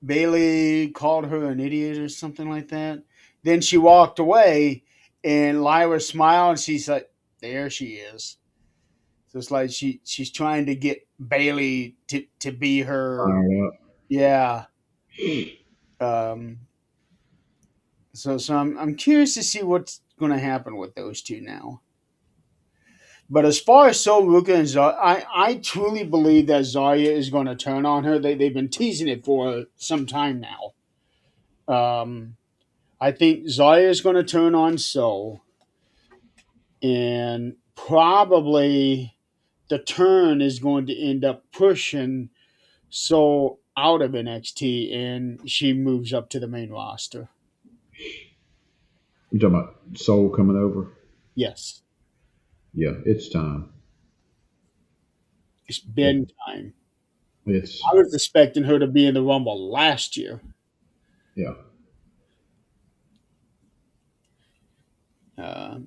Bailey called her an idiot or something like that. Then she walked away, and Lyra smiled, and she's like, "There she is." So it's like she's trying to get Bailey to be her. Uh, Yeah. Um, so I'm curious to see what's going to happen with those two now. But as far as Sol Ruka and Zarya, I truly believe that Zarya is going to turn on her. They've been teasing it for some time now. Um, I think Zarya is going to turn on Sol, and probably the turn is going to end up pushing Sol out of NXT, and she moves up to the main roster. you talking about Soul coming over? Yes, Yeah, it's time. it's It, been time. it's I was expecting her to be in the Rumble last year. yeah. Uh,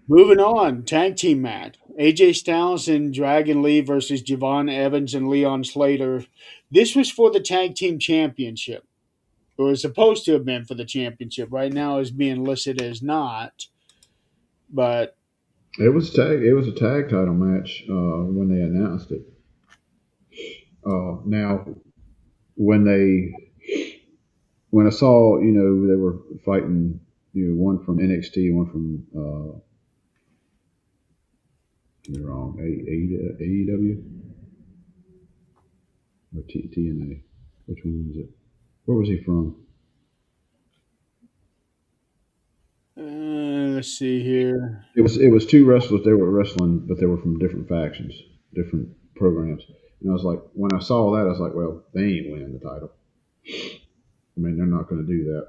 Moving on, tag team match: AJ Styles and Dragon Lee versus Javon Evans and Leon Slater. This was for the tag team championship. It was supposed to have been for the championship. Right now, it's being listed as not. But It was a tag title match when they announced it. Now, when they when I saw, they were fighting, one from NXT, one from you're wrong, AEW or TNA. Which one was it? Where was he from? Let's see here. It was two wrestlers. They were wrestling, but they were from different factions, different programs. And I was like, when I saw that, I was like, well, they ain't winning the title. I mean, they're not going to do that.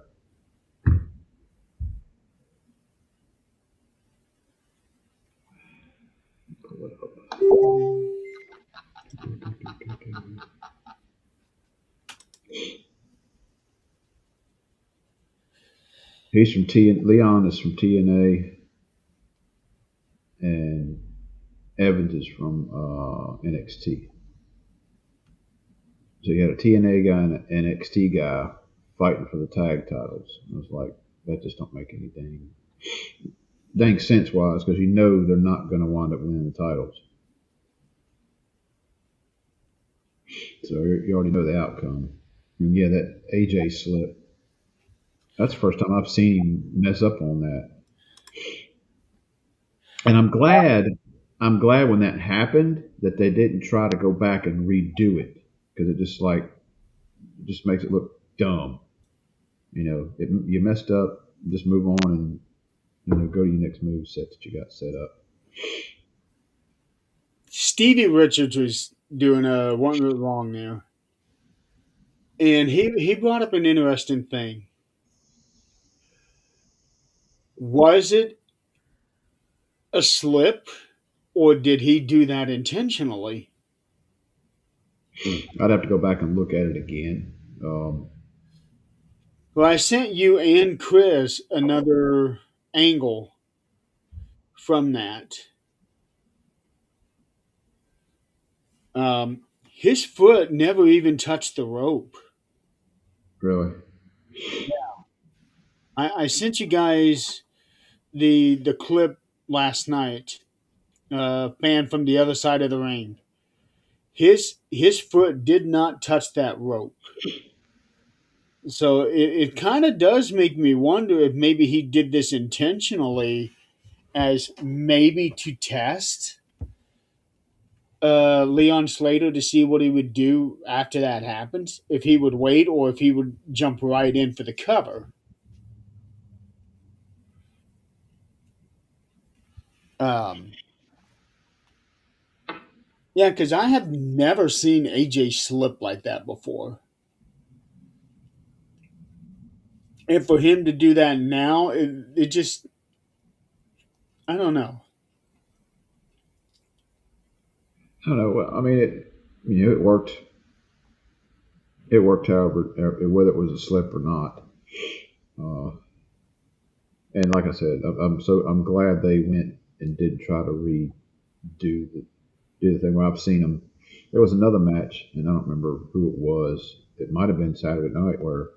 Pull it up. He's from Leon is from TNA, and Evans is from NXT. So you had a TNA guy and an NXT guy fighting for the tag titles. I was like, that just don't make any dang sense wise, because they're not going to wind up winning the titles. So you already know the outcome. And yeah, that AJ slip. That's the first time I've seen him mess up on that. And I'm glad when that happened that they didn't try to go back and redo it, because it just makes it look dumb. You messed up. Just move on and go to your next move set that you got set up. Stevie Richards was doing one move wrong there, and he brought up an interesting thing. Was it a slip, or did he do that intentionally? I'd have to go back and look at it again. Well, I sent you and Chris another angle from that. His foot never even touched the rope. Really, I sent you guys the clip last night. Fan from the other side of the ring. His foot did not touch that rope. So it kind of does make me wonder if maybe he did this intentionally as maybe to test Leon Slater to see what he would do after that happens, if he would wait or if he would jump right in for the cover. Um, yeah, because I have never seen AJ slip like that before. And for him to do that now, it just, I don't know. I don't know. Well, I mean, it worked. It worked, however, whether it was a slip or not. Uh, and like I said, I'm glad they went and did try to redo the thing. Where I've seen them. There was another match, and I don't remember who it was. It might have been Saturday night where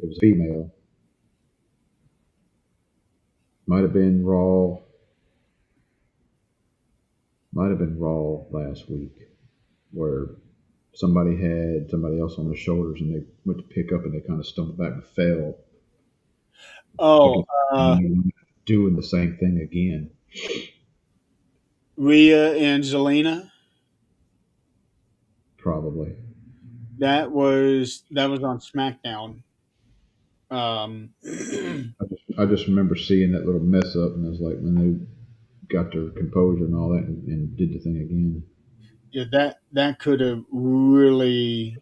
it was a female. Might have been Raw. Might have been Raw last week, where somebody had somebody else on their shoulders, and they went to pick up, and they kind of stumbled back and fell. Oh, Thinking doing the same thing again. Rhea and Zelina. Probably. That was on SmackDown. I just remember seeing that little mess up, and I was like, when they got their composure and all that, and did the thing again. Yeah, that could have really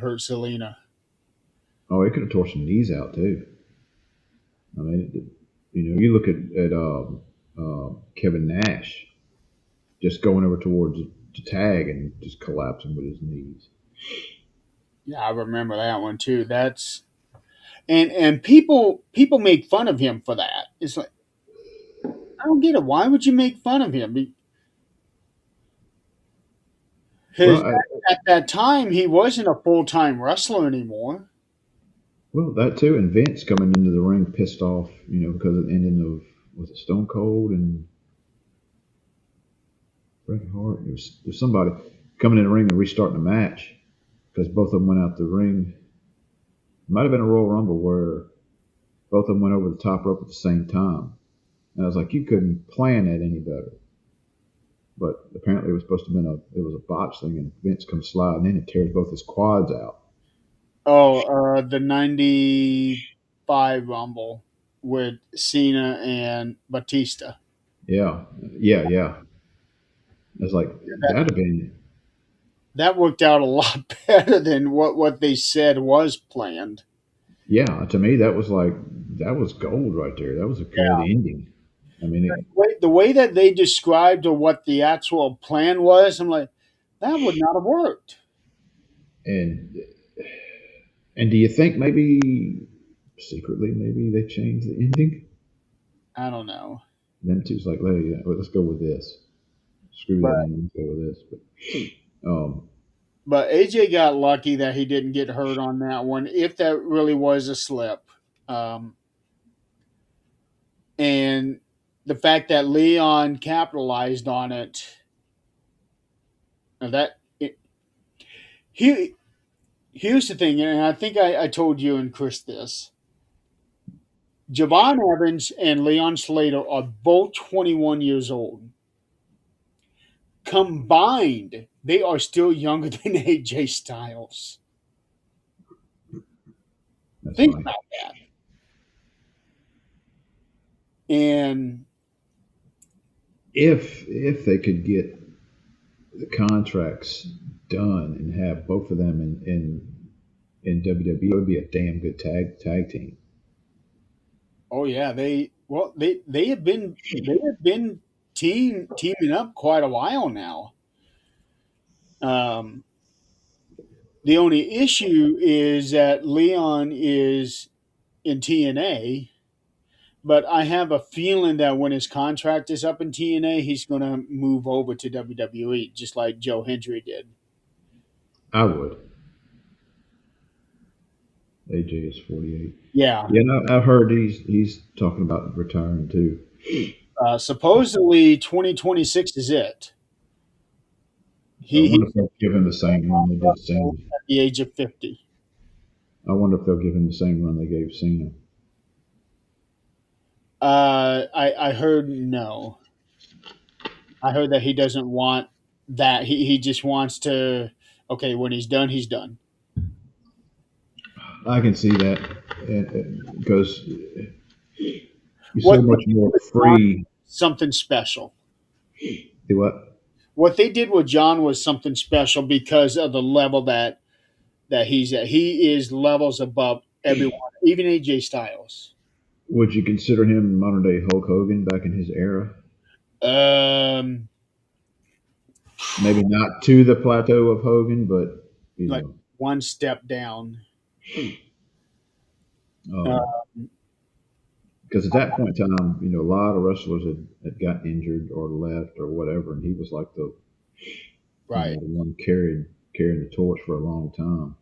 hurt Selena. Oh, it could have tore some knees out too. I mean, you look at Kevin Nash just going over towards the tag and just collapsing with his knees. Yeah, I remember that one too. And people make fun of him for that. It's like I don't get it. Why would you make fun of him? Well, Because at that time he wasn't a full time wrestler anymore. that too, and Vince coming into the ring pissed off, because of the ending of was it Stone Cold and Bret Hart. There's somebody coming in the ring and restarting the match because both of them went out the ring. It might have been a Royal Rumble where both of them went over the top rope at the same time. And I was like, you couldn't plan that any better. But apparently it was supposed to have been it was a botch thing, and Vince comes sliding in and tears both his quads out. Oh, the '95 Rumble with Cena and Batista. Yeah, yeah, yeah. I was like, That that'd have been, that worked out a lot better than what they said was planned. yeah. To me, that was like that was gold right there. That was a great ending. I mean, The way that they described or what the actual plan was, I'm like, that would not have worked. and do you think maybe secretly maybe they changed the ending? I don't know, Them two's like, hey, let's go with this. Screw that but ending. Let's go with this. But AJ got lucky that he didn't get hurt on that one. If that really was a slip, um, and the fact that Leon capitalized on it, that it, he here's the thing, and I think I told you and Chris this. Javon Evans and Leon Slater are both 21 years old. Combined, they are still younger than AJ Styles. that's Think funny. about that. And If they could get the contracts done and have both of them in WWE, it would be a damn good tag team. oh yeah, they have been teaming up quite a while now. Um, the only issue is that Leon is in TNA, but I have a feeling that when his contract is up in TNA, he's going to move over to WWE, just like Joe Hendry did. I would. AJ is 48. Yeah. Yeah, no, I've heard he's talking about retiring too. Supposedly 2026 is it. So I He wonder if they'll give him the same run they did Cena. at the age of 50. I wonder if they'll give him the same run they gave Cena. I heard no. I heard that he doesn't want that. He just wants to. Okay, when he's done, he's done. I can see that because you're so What they much did more with John free. something special. Do what? What they did with John was something special because of the level that he's at. He is levels above everyone, even AJ Styles. Would you consider him modern day Hulk Hogan back in his era? Um, Maybe not to the plateau of Hogan, but like you one step down. Uh, know, because at that point in time, a lot of wrestlers had got injured or left or whatever, and he was like right. the one carrying the torch for a long time.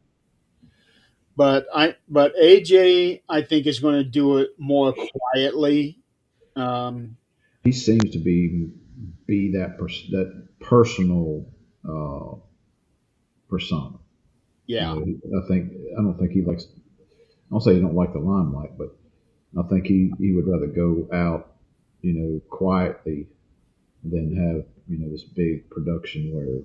But AJ I think is going to do it more quietly. Um, He seems to be that personal uh, persona. yeah, I don't think he likes. I'll say he don't like the limelight, but I think he would rather go out, quietly than have this big production where,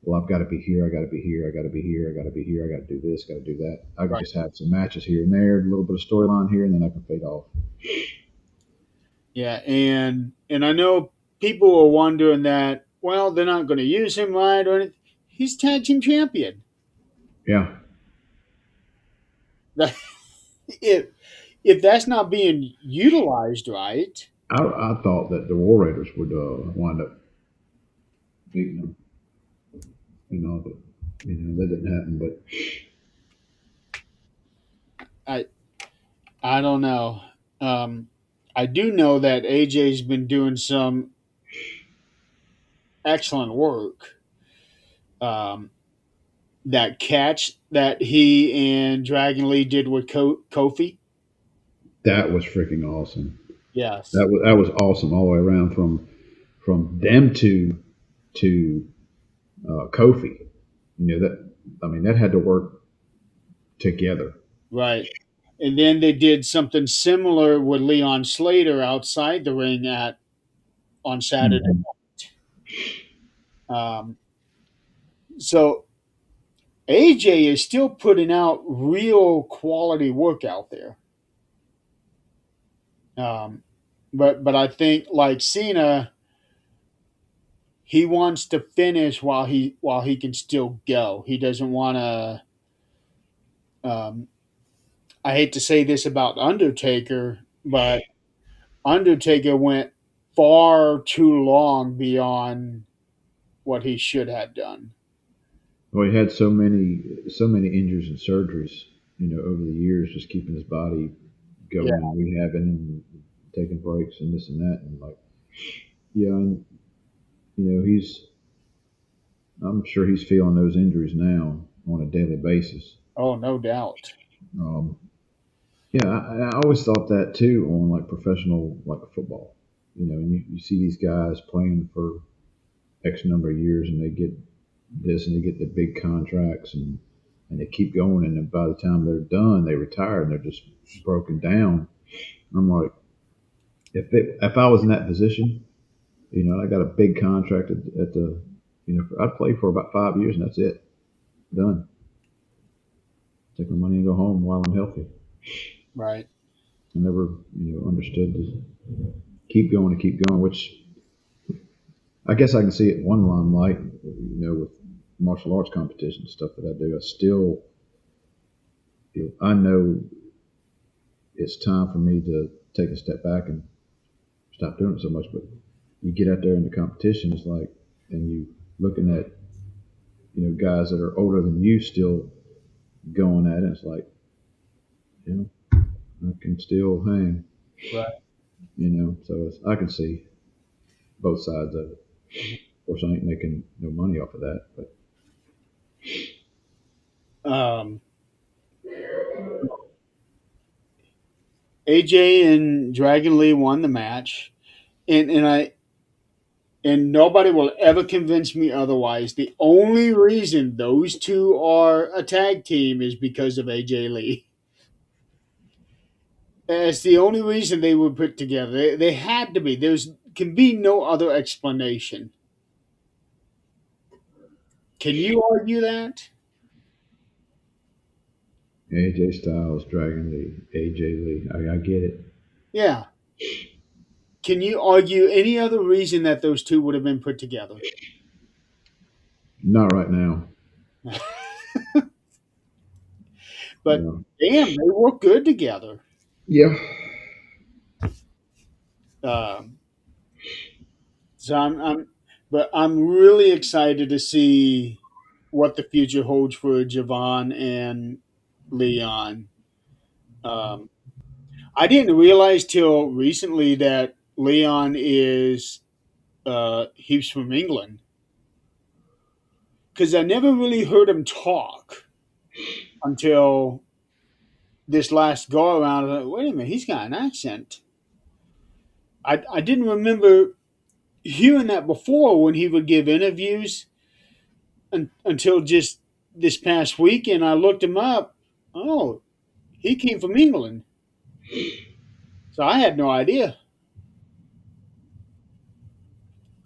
well, I've got to be here, I got to be here, I got to be here, I got to be here, I got to do this, got to do that. I could right. just have some matches here and there, a little bit of storyline here, and then I can fade off. Yeah, and I know people are wondering that. Well, they're not going to use him right or anything. He's tag team champion. Yeah, That- if if that's not being utilized right, I thought that the War Raiders would wind up beating them, but that didn't happen. But I I don't know. I do know that AJ's been doing some excellent work. Um, that catch that he and Dragon Lee did with Kofi. that was freaking awesome. Yes. That was awesome all the way around from them to Kofi. That, I mean, that had to work together. Right. And then they did something similar with Leon Slater outside the ring at on Saturday. Mhm. Um, so AJ is still putting out real quality work out there. Um, but I think like Cena, he wants to finish while he can still go. He doesn't want to. Um, I hate to say this about Undertaker, but Undertaker went far too long beyond what he should have done. Well, he had so many injuries and surgeries, over the years, just keeping his body Yeah. going and rehabbing and taking breaks and this and that, and like, yeah, and he's, I'm sure he's feeling those injuries now on a daily basis. Oh, no doubt. Um, yeah, I always thought that too on like professional like football. And you see these guys playing for X number of years and they get this and they get the big contracts and they keep going and then by the time they're done they retire and they're just broken down. I'm like, if I was in that position, I got a big contract at the, I'd play for about 5 years and that's it, done. Take my money and go home while I'm healthy. Right. I never understood to keep going and keep going, which I guess I can see it one limelight, with martial arts competition stuff that I do. I still, I know it's time for me to take a step back and stop doing it so much. But you get out there in the competition, it's like, and you looking at guys that are older than you still going at it. It's like, you I can still hang, Right. So I can see both sides of it. Of course, I ain't making no money off of that, but Um, AJ and Dragon Lee won the match, and nobody will ever convince me otherwise. The only reason those two are a tag team is because of AJ Lee. It's the only reason they were put together. They had to be. There's can be no other explanation. Can you argue that? AJ Styles, Dragon Lee, AJ Lee, I get it. Yeah. Can you argue any other reason that those two would have been put together? Not right now. But No. damn, they work good together. Yeah. Um, but I'm really excited to see what the future holds for Javon and Leon. Um, I didn't realize till recently that Leon is he's from England because I never really heard him talk until this last go around. I was like, wait a minute, he's got an accent. I didn't remember hearing that before when he would give interviews until just this past week, and I looked him up. Oh, he came from England, so I had no idea.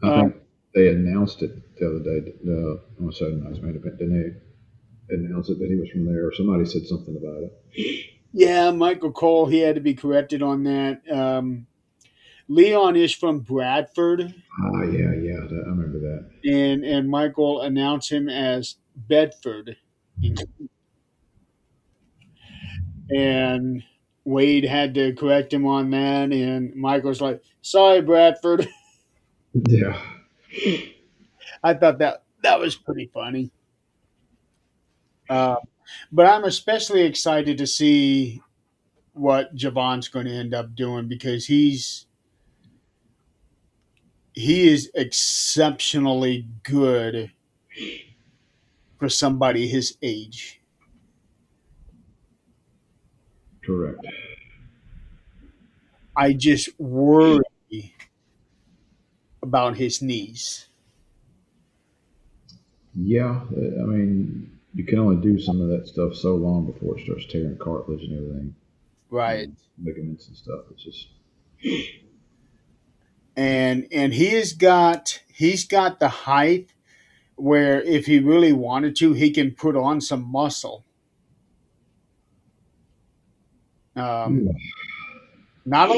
I Uh, think they announced it the other day. On Saturday Night's Main Event, didn't they announce it that he was from there, or somebody said something about it? yeah, Michael Cole, he had to be corrected on that. Leon is from Bradford, Ah, yeah, yeah, I remember that. and Michael announced him as Bedford, and Wade had to correct him on that, and Michael's like, "Sorry, Bradford." Yeah, I thought that was pretty funny. Uh, but I'm especially excited to see what Javon's going to end up doing because he is exceptionally good for somebody his age. correct. I just worry about his knees. Yeah, I mean, you can only do some of that stuff so long before it starts tearing cartilage and everything, Right. ligaments and stuff. It's just And he's got the height where if he really wanted to, he can put on some muscle. Um, hmm, not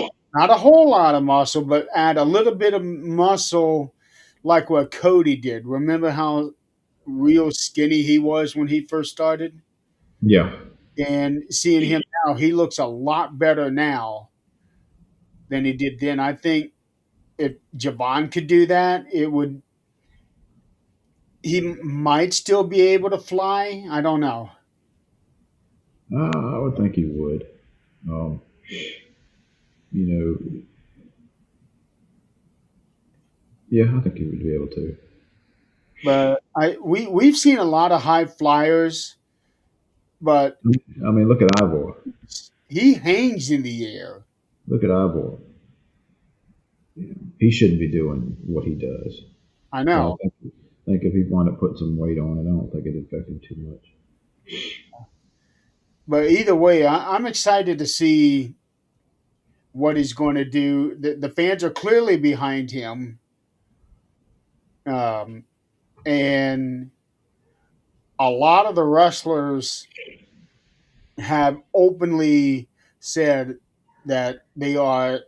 a whole lot of muscle, but add a little bit of muscle, like what Cody did. Remember how real skinny he was when he first started? yeah. And seeing him now, he looks a lot better now than he did then. I think if Javon could do that, it would. He might still be able to fly. I don't know, I would think he would. Um, you know, yeah, I think he would be able to. but we've seen a lot of high flyers, but I mean, look at Ivor. he hangs in the air. Look at Ivor. He shouldn't be doing what he does. I But I know, think if he wanted to put some weight on it, I don't think it'd affect him too much. but either way, I'm excited to see what he's going to do. The fans are clearly behind him, um, and a lot of the wrestlers have openly said that they are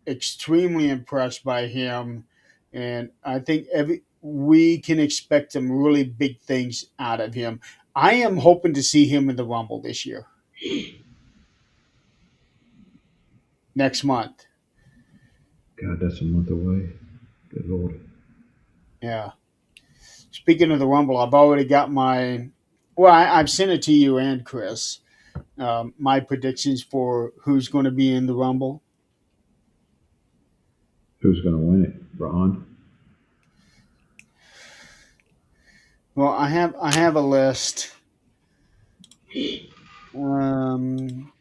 extremely impressed by him, and I think we can expect some really big things out of him. I am hoping to see him in the Rumble this year, next month. God, that's a month away. Good lord. Yeah. Speaking of the Rumble, I've already got my. Well, I've sent it to you and Chris. My predictions for who's going to be in the Rumble. Who's going to win it? Braun? Well, I have a list. Um,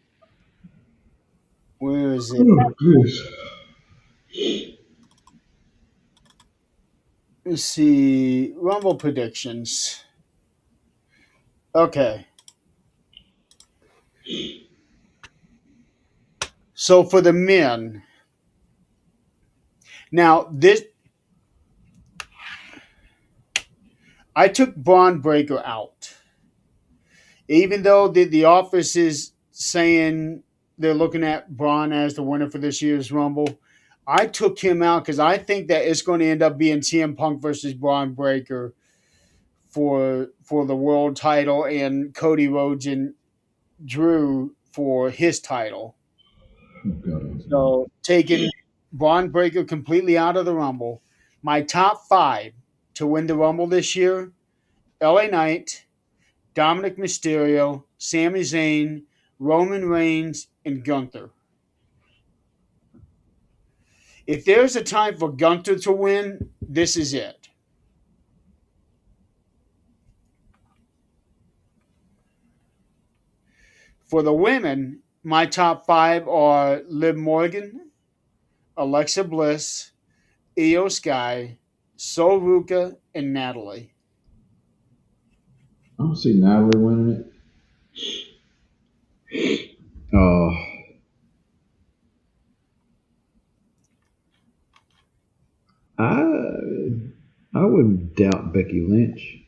where is it? Oh, jeez. Let's see. Rumble predictions. Okay. So for the men, now this I took Braun Breaker out, even though the office is saying they're looking at Braun as the winner for this year's Rumble. I took him out because I think that it's going to end up being CM Punk versus Braun Breaker for the world title, and Cody Rhodes and Drew for his title. Oh, God, I hope not. So taking Braun Breaker completely out of the Rumble. My top five to win the Rumble this year: LA Knight, Dominic Mysterio, Sami Zayn, Roman Reigns, and Gunther. If there's a time for Gunther to win, this is it. For the women, my top five are Liv Morgan, Alexa Bliss, Io Sky, Sol Ruka, and Natalie. I don't see Natalie winning it. I wouldn't doubt Becky Lynch.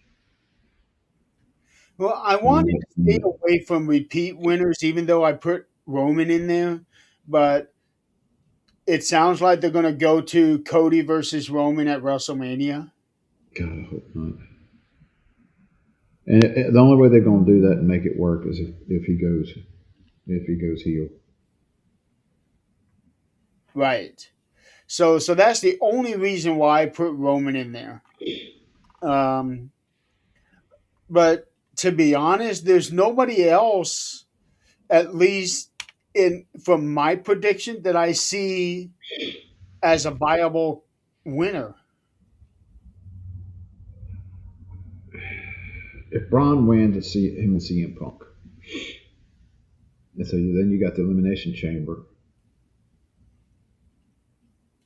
Well, I in wanted that- to in stay that- away from repeat winners, even though I put Roman in there. But it sounds like they're going to go to Cody versus Roman at WrestleMania. God, I hope not. And the only way they're going to do that and make it work is if he goes heel. Right. So that's the only reason why I put Roman in there. Um, but to be honest, there's nobody else, at least in from my prediction, that I see as a viable winner. If Braun wins, it's him and CM Punk. And so then you got the Elimination Chamber.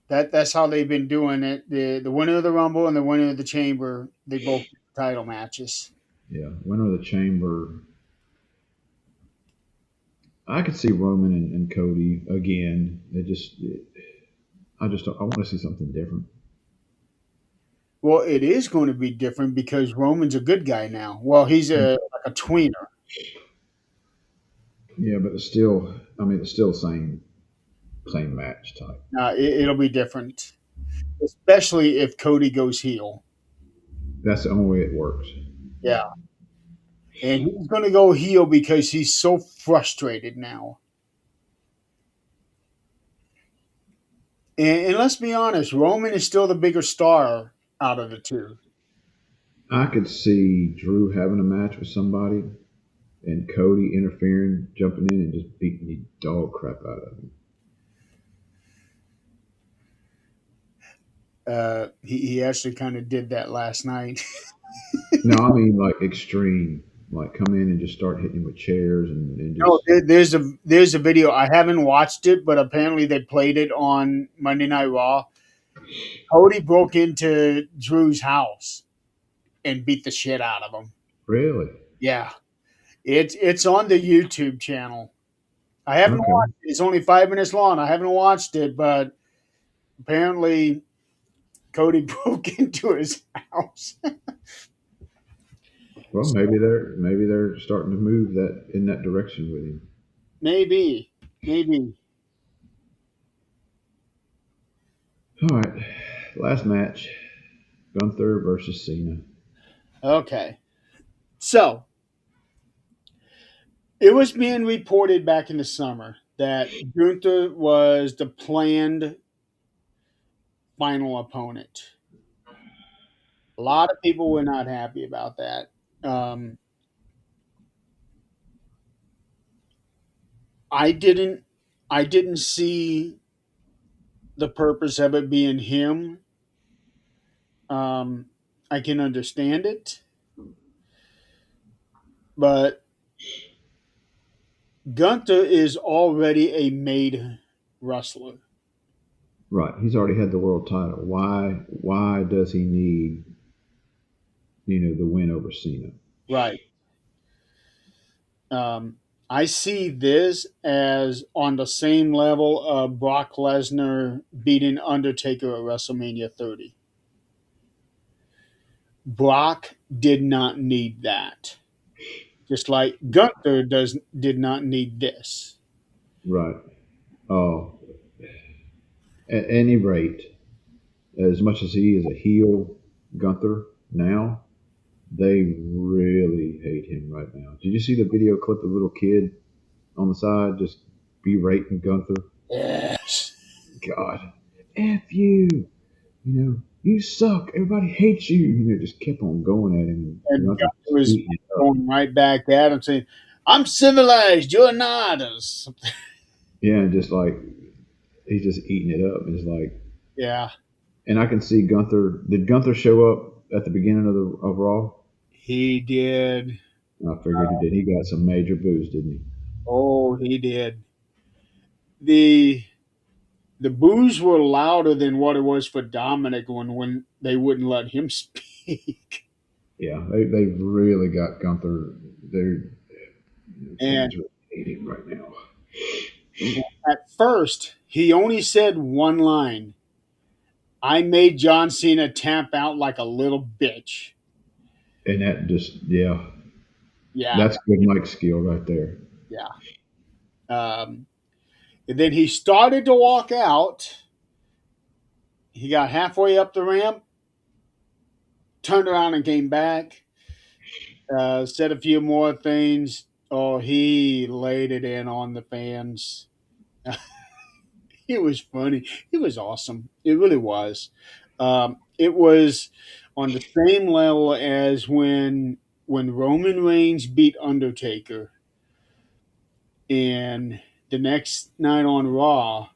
That's how they've been doing it. The winner of the Rumble and the winner of the Chamber, they both get the title matches. Yeah, winner of the Chamber. I could see Roman and Cody again. I just I want to see something different. Well, it is going to be different because Roman's a good guy now. Well, he's like a tweener. Yeah, but it's still. I mean, it's still same match type. It'll be different, especially if Cody goes heel. That's the only way it works. Yeah, and he's going to go heel because he's so frustrated now. And let's be honest, Roman is still the bigger star out of the two. I could see Drew having a match with somebody and Cody interfering, jumping in, and just beating the dog crap out of him. He actually kind of did that last night. No, I mean like extreme. Like come in and just start hitting him with chairs and No, just there's a video. I haven't watched it, but apparently they played it on Monday Night Raw. Cody broke into Drew's house and beat the shit out of him. really Yeah, it's on the YouTube channel. I haven't okay. watched it. It's only 5 minutes long. I haven't watched it, but apparently Cody broke into his house. Well, maybe they're starting to move that in that direction with him. Maybe, maybe. All right, last match: Gunther versus Cena. Okay. So it was being reported back in the summer that Gunther was the planned final opponent. A lot of people were not happy about that. Um, I didn't. I didn't see the purpose of it being him. Um, I can understand it, but Gunther is already a made wrestler, Right, he's already had the world title. Why does he need the win over Cena? right? Um, I see this as on the same level of Brock Lesnar beating Undertaker at WrestleMania 30. Brock did not need that, just like Gunther did not need this. Right. Oh, at any rate, as much as he is a heel, Gunther now they really hate him right now. Did you see the video clip of the little kid on the side just berating Gunther? Yes, God, F you. You suck. Everybody hates you. Just kept on going at him. And and Gunther Gunther just was eating it up. going right back at him, saying, "I'm civilized. You're not." Or something. Yeah, and just like he's just eating it up. It's like, Yeah, and I can see Gunther. Did Gunther show up at the beginning of Raw? he did. I figured he did. He got some major booze, didn't he? Oh, he did. the The boos were louder than what it was for Dominic when they wouldn't let him speak. Yeah, they've really got Gunther. They're And fans really hate him right now, at first, he only said one line: "I made John Cena tap out like a little bitch." and that just Yeah, that's good mic skill right there. yeah. And then he started to walk out. He got halfway up the ramp, turned around and came back. Said a few more things. Oh, he laid it in on the fans. It was funny. It was awesome. It really was. It was on the same level as when Roman Reigns beat Undertaker, and the next night on Raw,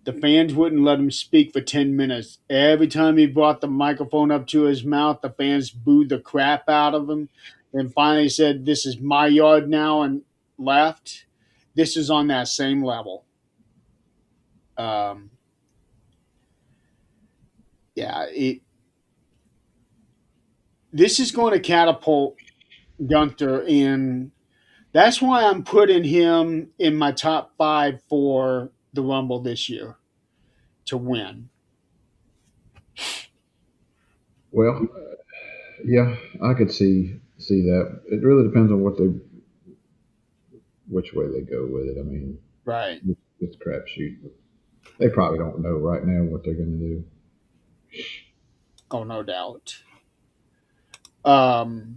the fans wouldn't let him speak for 10 minutes. Every time he brought the microphone up to his mouth, the fans booed the crap out of him, and finally said, "This is my yard now," and left. This is on that same level. Um, yeah, this is going to catapult Gunther in. That's why I'm putting him in my top five for the Rumble this year to win. Well, yeah, I could see that. It really depends on which way they go with it. I mean, Right. it's a crapshoot. They probably don't know right now what they're going to do. Oh, no doubt. Um,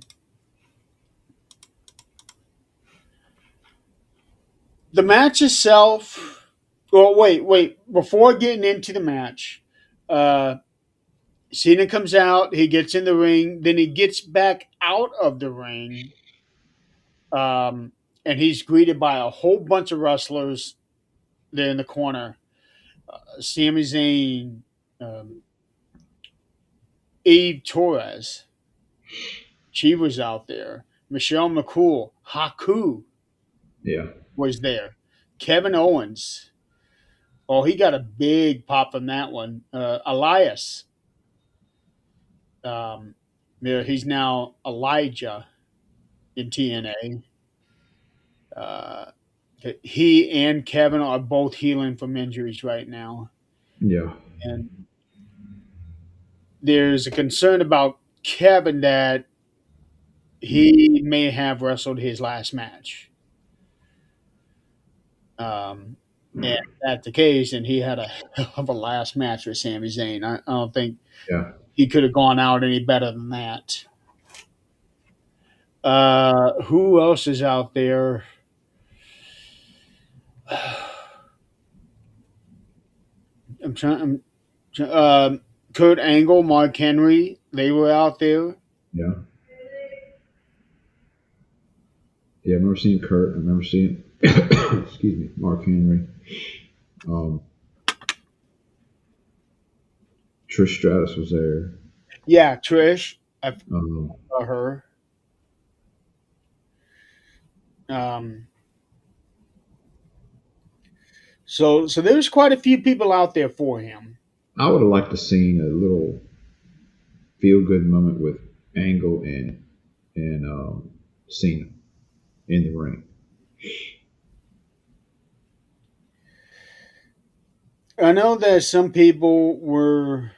the match itself. Well, wait. Before getting into the match, uh, Cena comes out. He gets in the ring. Then he gets back out of the ring. Um, and he's greeted by a whole bunch of wrestlers there in the corner. Sami Zayn, um, Eve Torres, she was out there. Michelle McCool, Haku Yeah, was there. Kevin Owens, oh, he got a big pop from that one. Elias, um, yeah, he's now Elijah in TNA. Uh, he and Kevin are both healing from injuries right now, yeah. and there's a concern about Kevin that he may have wrestled his last match. And if that's the case, and he had a hell of a last match with Sami Zayn. I don't think Yeah. he could have gone out any better than that. Who else is out there? I'm trying. Kurt Angle, Mark Henry, they were out there. Yeah. Yeah. I remember seeing Kurt. I remember seeing, excuse me, Mark Henry. Um, Trish Stratus was there. Yeah, Trish. I Um, saw her. Um, so there's quite a few people out there for him. I would have liked to seen a little feel good moment with Angle and Cena in the ring. I know that some people were.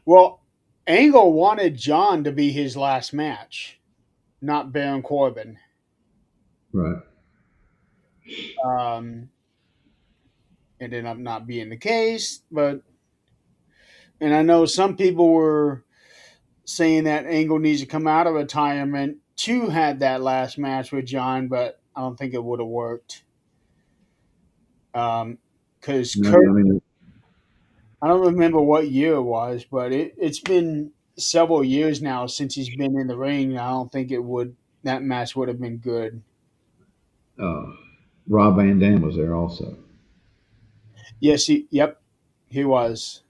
Well, Angle wanted John to be his last match, not Baron Corbin. Right. Um, ended up not being the case, but and I know some people were saying that Angle needs to come out of retirement to have that last match with John, but I don't think it would have worked. Because No, Kurt, I mean, I don't remember what year it was, but it's been several years now since he's been in the ring. I don't think it would that match would have been good. uh, Rob Van Dam was there also. Yes, yep, he was.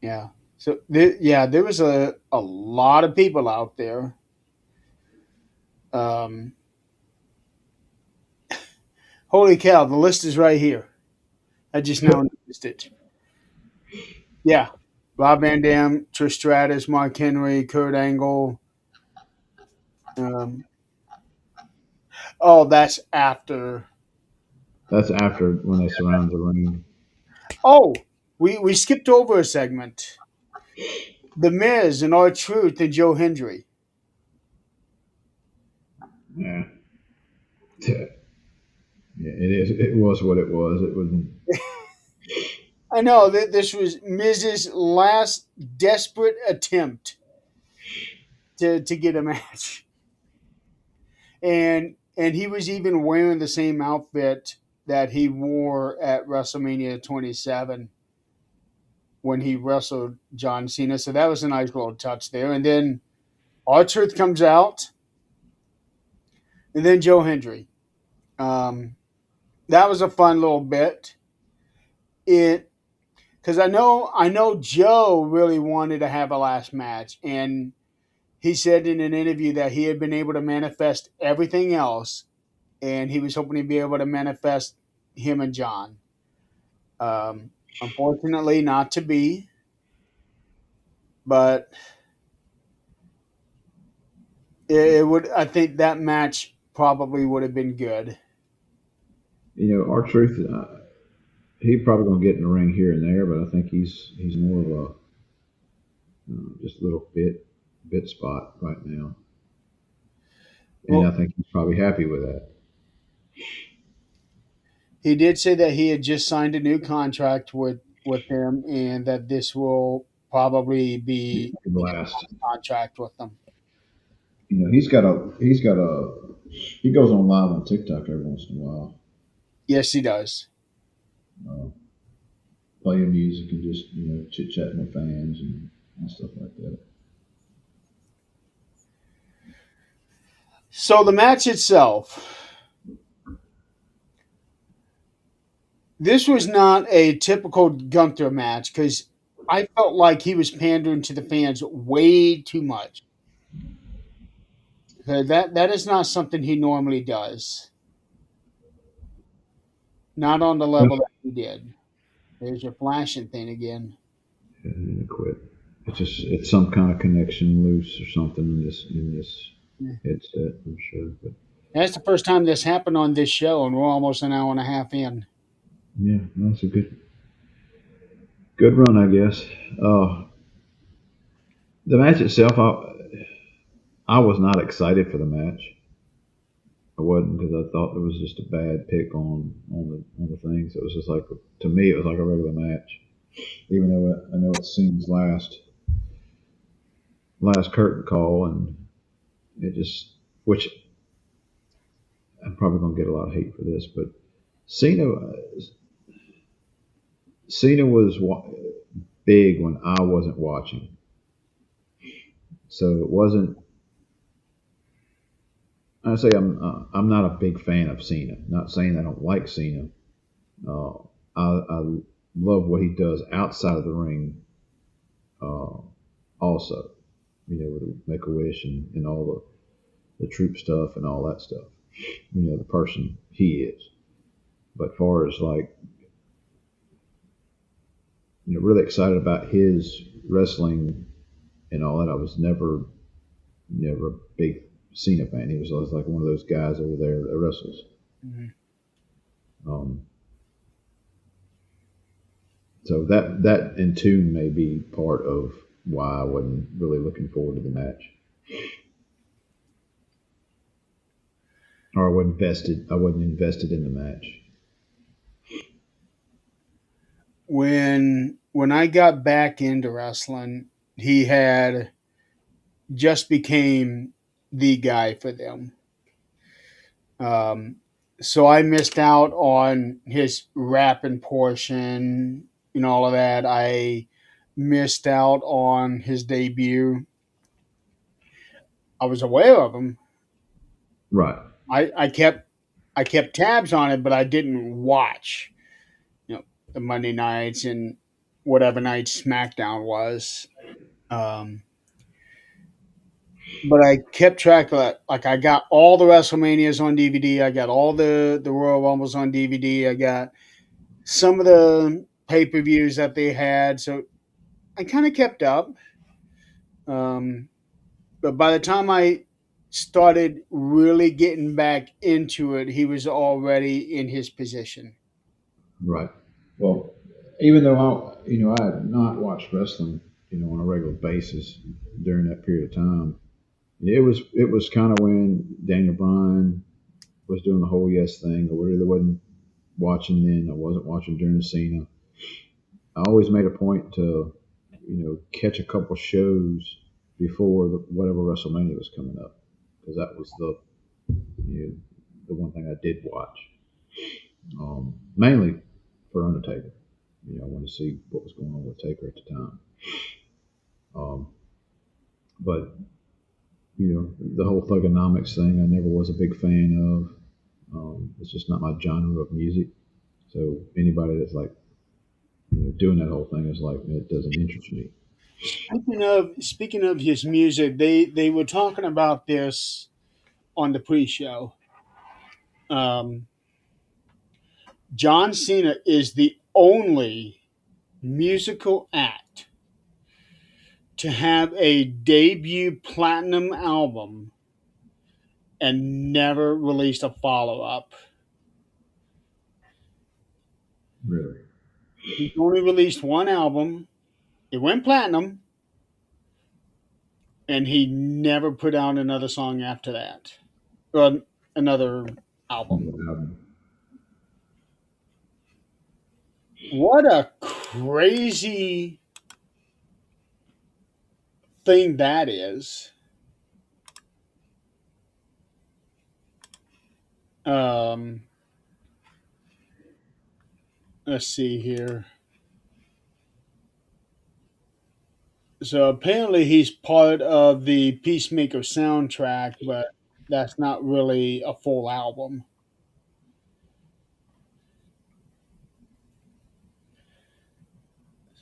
Yeah. So yeah, there was a lot of people out there. Um, Holy cow, the list is right here. I just now noticed it. Yeah. Rob Van Dam, Trish Stratus, Mark Henry, Kurt Angle. Um, oh, that's after. That's after when they surround the ring. Oh, we skipped over a segment. The Miz and R Truth and Joe Hendry. Yeah. Yeah, it is. It was what it was. It was. I know that this was Miz's last desperate attempt to get a match. And he was even wearing the same outfit that he wore at WrestleMania 27 when he wrestled John Cena. So that was a nice little touch there. And then R Truth comes out, and then Joe Hendry. Um, that was a fun little bit. It because I know Joe really wanted to have a last match, and he said in an interview that he had been able to manifest everything else, and he was hoping to be able to manifest him and John. Unfortunately, not to be. but it would. I think that match probably would have been good. Our truth, he probably gonna get in the ring here and there, but I think he's more of a just a little bit spot right now, and I Well, think he's probably happy with that. he did say that he had just signed a new contract with them, and that this will probably be his Last, last contract with them. he goes on live on TikTok every once in a while, Yes, he does. uh, playing music and just chit chatting with fans and stuff like that. So the match itself, this was not a typical Gunther match because I felt like he was pandering to the fans way too much. That is not something he normally does. Not on the Yeah, level that he did. There's your flashing thing again. and quit. It's some kind of connection loose or something in this Yeah. headset, I'm sure. But That's the first time this happened on this show, and we're almost an hour and a half in. yeah, that's a good run, I guess. The match itself, I was not excited for the match. I wasn't because I thought it was just a bad pick on the things. It was just like to me, it was like a regular match, even though I know it's Cena's last curtain call, and it just which I'm probably gonna get a lot of hate for this, but Cena Cena was big when I wasn't watching, so it wasn't. I say I'm not a big fan of Cena. Not saying I don't like Cena. Uh, I love what he does outside of the ring. Uh, also, with the Make a Wish and all the troop stuff and all that stuff. The person he is. But far as like really excited about his wrestling and all that, I was never a big Cena fan. He was always like one of those guys over there that wrestles. Mhm. Um, so that in tune may be part of why I wasn't really looking forward to the match, or I wasn't invested in the match. When I got back into wrestling, he had just became the guy for them. Um, so I missed out on his rapping portion and all of that. I missed out on his debut. I was aware of him. Right, I kept tabs on it, but I didn't watch. You know, the Monday nights and whatever night SmackDown was. Um, but I kept track of it. Like I got all the WrestleManias on DVD. I got all the Royal Rumbles on DVD. I got some of the pay per views that they had. So I kind of kept up. Um, but by the time I started really getting back into it, he was already in his position. right. Well, even though I had not watched wrestling, on a regular basis during that period of time, it was kind of when Daniel Bryan was doing the whole yes thing. I really wasn't watching then. I wasn't watching during the Cena. I always made a point to, catch a couple shows before whatever WrestleMania was coming up, because that was you know, the one thing I did watch, mainly for Undertaker. I wanted to see what was going on with Taker at the time. Um, but the whole thugonomics thing, I never was a big fan of. It's just not my genre of music. So anybody that's like doing that whole thing is like it doesn't interest me. Speaking of his music, they were talking about this on the pre-show. Um, John Cena is the only musical act to have a debut platinum album and never released a follow up. Really? He's only released one album. It went platinum, and he never put out another song after that, or another album. Album. What a crazy thing that is. Um, let's see here. So apparently he's part of the Peacemaker soundtrack, but that's not really a full album.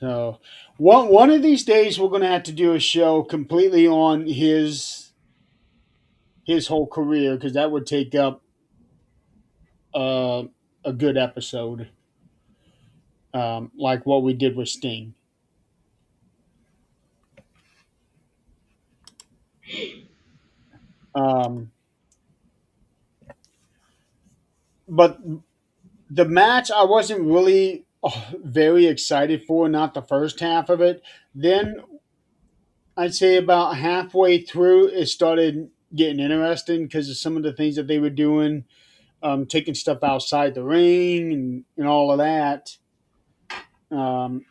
So one of these days we're going to have to do a show completely on his whole career because that would take up uh, a good episode, like what we did with Sting. Um, but the match I wasn't really very excited for. Not the first half of it. Then I'd say about halfway through, it started getting interesting because of some of the things that they were doing, taking stuff outside the ring and all of that. Um,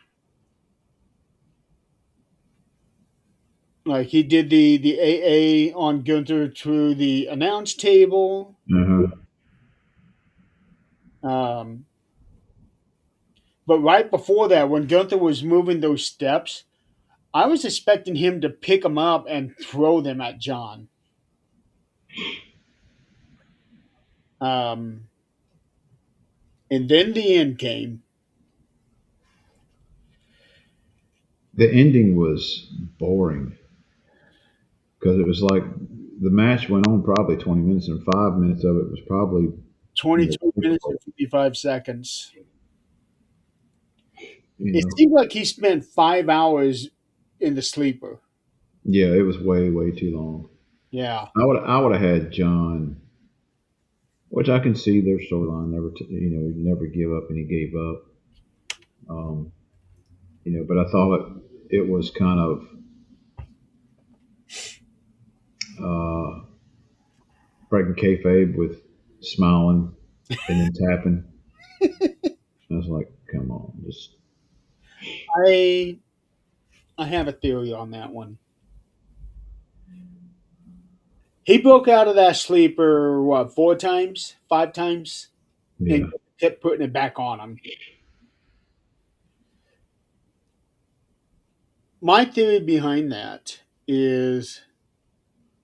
like he did the AA on Gunther through the announce table. Uh-huh. Um, but right before that, when Gunther was moving those steps, I was expecting him to pick them up and throw them at John. Um, and then the end came. The ending was boring because it was like the match went on probably 20 minutes, and 5 minutes of it was probably, you know, 22 minutes difficult. and 55 seconds. You It know, seemed like he spent 5 hours in the sleeper. yeah, it was way, way too long. Yeah. I would have had John, which I can see their storyline. Never, never give up, and he gave up. Um, but I thought it was kind of uh, breaking kayfabe with smiling and then tapping. I was like, come on, just I I have a theory on that one. He broke out of that sleeper what, 4 times, 5 times, yeah, and kept putting it back on him. My theory behind that is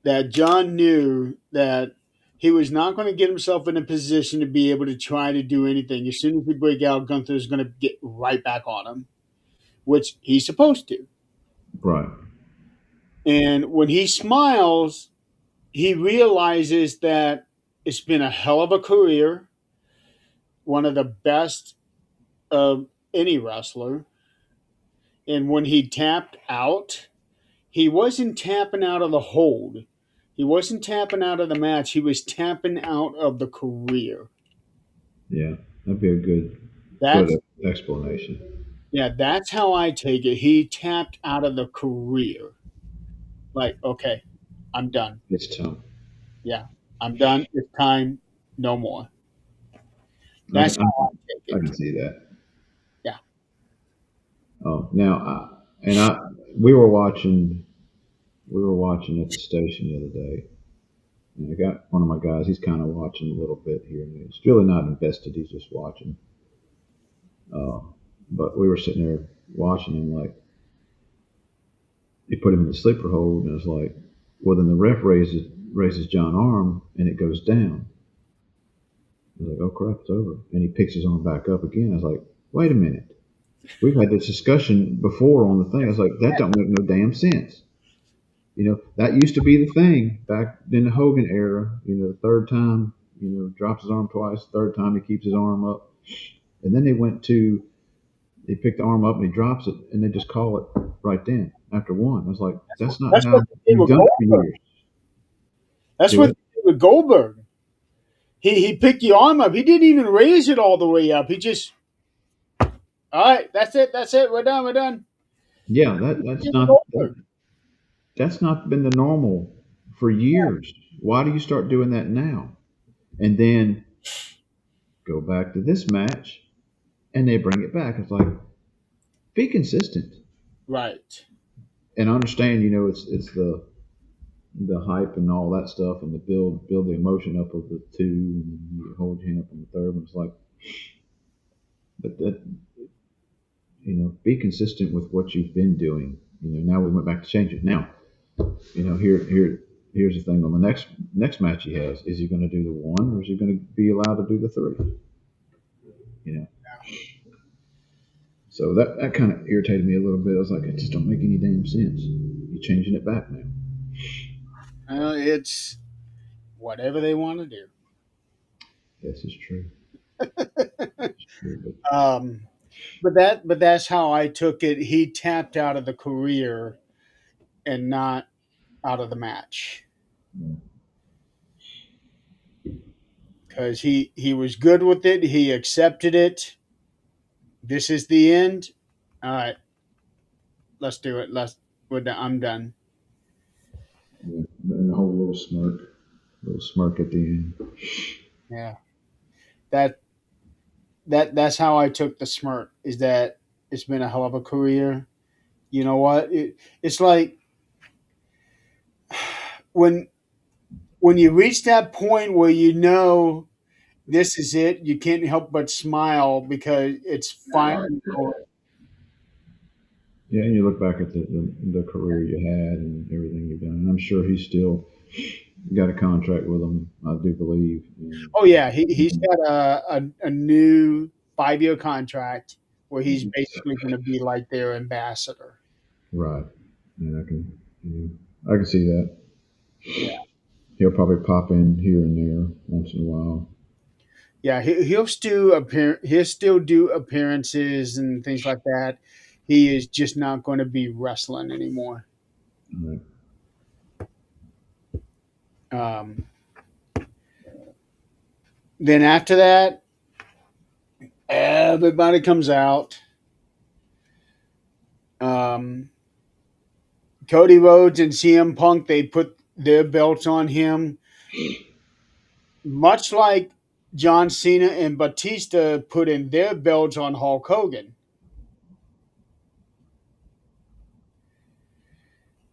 that John knew that he was not going to get himself in a position to be able to try to do anything. As soon as we break out, Gunther's going to get right back on him, which he's supposed to. right, And when he smiles, he realizes that it's been a hell of a career, one of the best of any wrestler. And when he tapped out, he wasn't tapping out of the hold. He wasn't tapping out of the match. He was tapping out of the career. yeah, that'd be a good That's explanation. yeah, that's how I take it. He tapped out of the career. Like, okay, I'm done. It's tough. Yeah, I'm done. It's time. No more. I That's can, how I take I it. can see that. Yeah. Now, we were watching at the station the other day, and I got one of my guys. He's kind of watching a little bit here and there. He's really not invested. He's just watching. Uh, but we were sitting there watching him, like he put him in the sleeper hold, and it was like, well, then the ref raises John arm, and it goes down. I was like, oh crap, it's over. And he picks his arm back up again. I was like, wait a minute. We've had this discussion before on the thing. I was like, that don't make no damn sense. That used to be the thing back in the Hogan era. The third time, drops his arm twice. Third time he keeps his arm up. And then they pick the arm up and he drops it, and they just call it right then. after one. I was like, that's not That's how what they did you've with done it for Goldberg. years. That's Do what it. they did with Goldberg. He picked the arm up. He didn't even raise it all the way up. He just, all right, that's it. That's it. We're done. We're done. Yeah, Goldberg. that's not been the normal for years. Why do you start doing that now? And then go back to this match, and they bring it back. It's like, be consistent Right. and understand. You know, it's the hype and all that stuff, and the build the emotion up of the two, and you hold your hand up on the third one. It's like, but that, be consistent with what you've been doing. Now we went back to change it. Now, here's the thing on the next match he has. Is he going to do the one, or is he going to be allowed to do the three? You know. So that kind of irritated me a little bit. I was like, it just don't make any damn sense. You're changing it back now. It's whatever they want to do. This is true. It's true, but But that's how I took it. He tapped out of the career and not out of the match because he was good with it. He accepted it. This is the end. All right, let's do it. I'm done. yeah, and the whole little smirk at the end. Yeah, that that's how I took the smirk. Is that it's been a hell of a career. You know what? It's like when when you reach that point where you know this is it, you can't help but smile because it's finally over. Yeah, and you look back at the career you had and everything you've done, and I'm sure he's still got a contract with them. I do believe. And, Oh yeah, he's got a new 5 year contract where he's basically going to be like their ambassador. right, and I can see that. Yeah, He'll probably pop in here and there once in a while. yeah, he'll still do appearances and things like that. He is just not going to be wrestling anymore. Right. Um, then after that, everybody comes out. Um, Cody Rhodes and CM Punk, they put their belts on him, much like John Cena and Batista put in their belts on Hulk Hogan.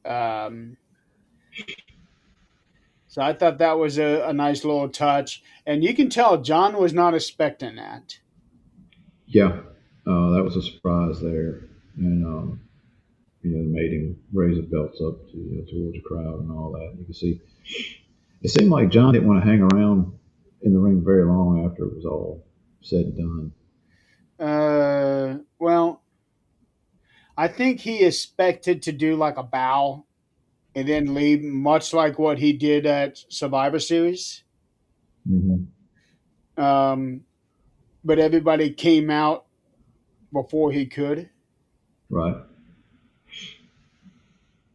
Um, so I thought that was a nice little touch. And you can tell John was not expecting that. Yeah, that was a surprise there, and made him raise the belts up towards the crowd and all that. You can see it seemed like John didn't want to hang around in the ring very long after it was all said and done. Well, I think he expected to do like a bow and then leave, much like what he did at Survivor Series. Hmm. Um, but everybody came out before he could. Right.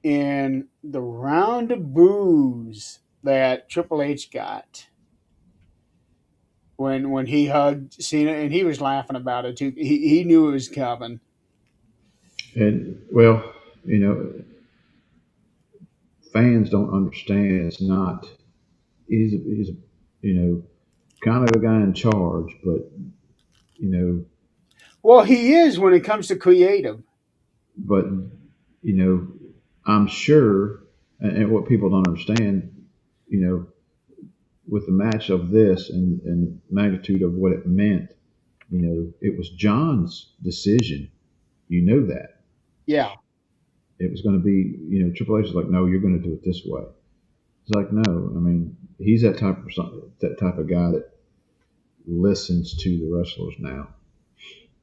And the round of boos that Triple H got when he hugged Cena, and he was laughing about it too. He knew it was coming. And well, you know, fans don't understand. It's not. He's kind of a guy in charge, but you know, Well, he is when it comes to creative. but you know, I'm sure, and what people don't understand, you know, with the match of this and the magnitude of what it meant, it was John's decision. You know that Yeah, it was going to be, Triple H is like, no, you're going to do it this way. It's like, no, I mean, he's that type of guy that listens to the wrestlers now,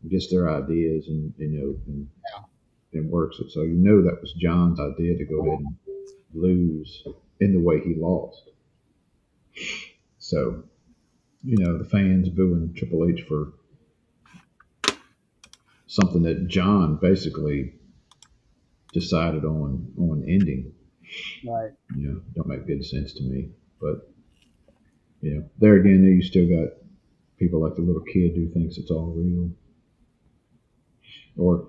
gets their ideas, and and works it. So that was John's idea to go ahead and lose in the way he lost. So the fans booing Triple H for something that John basically decided on ending. Right. Don't make good sense to me. But there again, you still got people like the little kid who thinks it's all real, or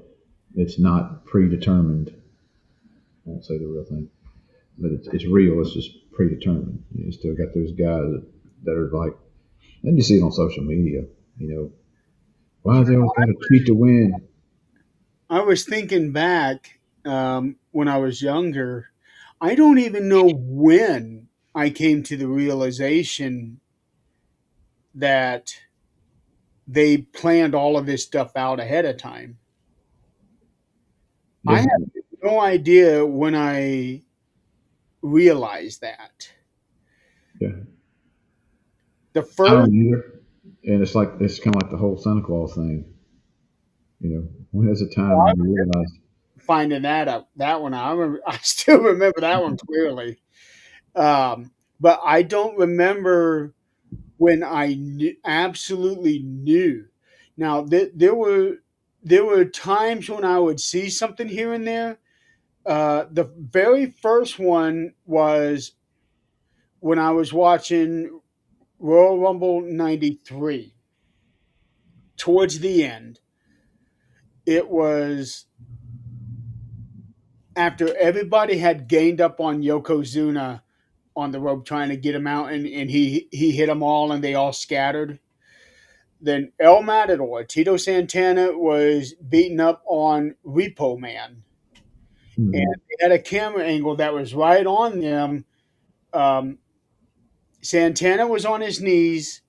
it's not predetermined. I won't say the real thing, but it's real. It's just predetermined. You still got those guys that are like, and you see it on social media. You know, why they always got to cheat to win? I was thinking back when I was younger. I don't even know when I came to the realization that they planned all of this stuff out ahead of time. I Yeah, have no idea when I realized that. yeah. The I first don't either. And it's kind of like the whole Santa Claus thing. When is the time when you realize? finding that one, I remember, I still remember that one clearly. But I don't remember when I absolutely knew. Now there were times when I would see something here and there. The very first one was when I was watching Royal Rumble '93. Towards the end, it was after everybody had gained up on Yokozuna on the rope trying to get him out, and he hit them all, and they all scattered. Then El Matador, Tito Santana, was beating up on Repo Man, and Hmm. they had a camera angle that was right on them. Um, Santana was on his knees,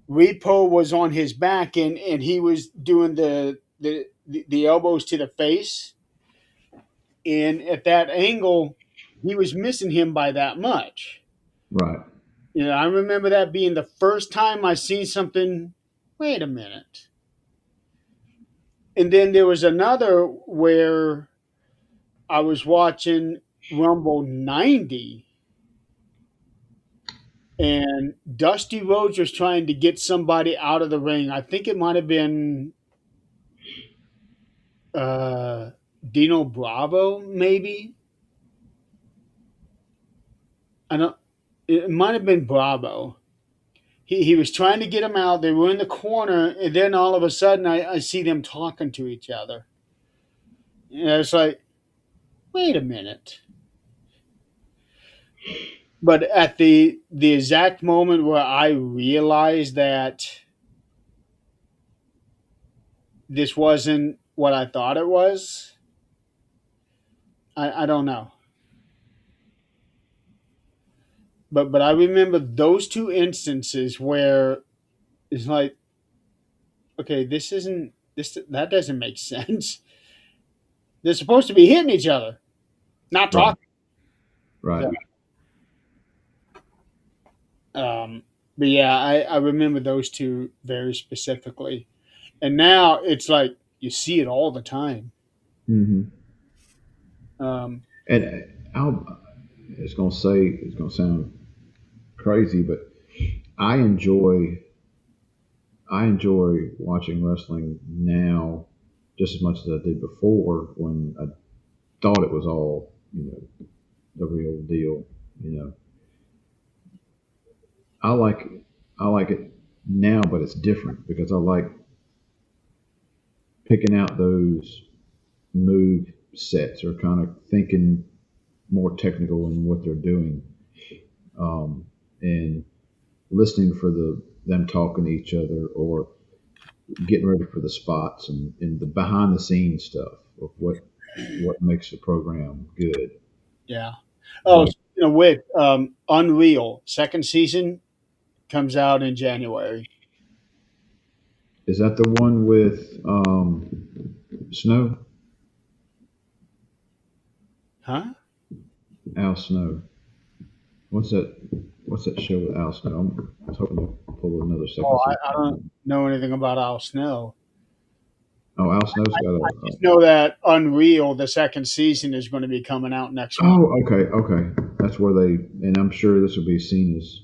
Repo was on his back, and he was doing the elbows to the face, and at that angle, he was missing him by that much. Right. I remember that being the first time I seen something. Wait a minute. And then there was another where I was watching Rumble '90, and Dusty Rhodes was trying to get somebody out of the ring. I think it might have been uh, Dino Bravo, maybe. I don't. It might have been Bravo. He was trying to get him out. They were in the corner, and then all of a sudden, I see them talking to each other. It's like, wait a minute. But at the exact moment where I realized that this wasn't what I thought it was, I don't know. But I remember those two instances where it's like, okay, this isn't this that doesn't make sense. They're supposed to be hitting each other, not Right. talking. Right. So, um, but yeah, I remember those two very specifically. And now it's like you see it all the time. Hmm. Um, And it's gonna sound crazy, but I enjoy I enjoy watching wrestling now just as much as I did before when I thought it was all the real deal. You know, I like I like it now, but it's different because I like picking out those move sets or kind of thinking more technical in what they're doing, and listening for them talking to each other or getting ready for the spots and the behind the scenes stuff of what makes the program good. yeah. Oh, Like, speaking of which, Unreal second season comes out in January. is that the one with Snow? Huh? Al Snow. What's that? What's that show with Al Snow? I was hoping to pull another second Oh, season. I don't know anything about Al Snow. Oh, Al Snow's got I a. just know that Unreal, the second season, is going to be coming out next month. Oh, okay, okay. That's where they, and I'm sure this will be seen as.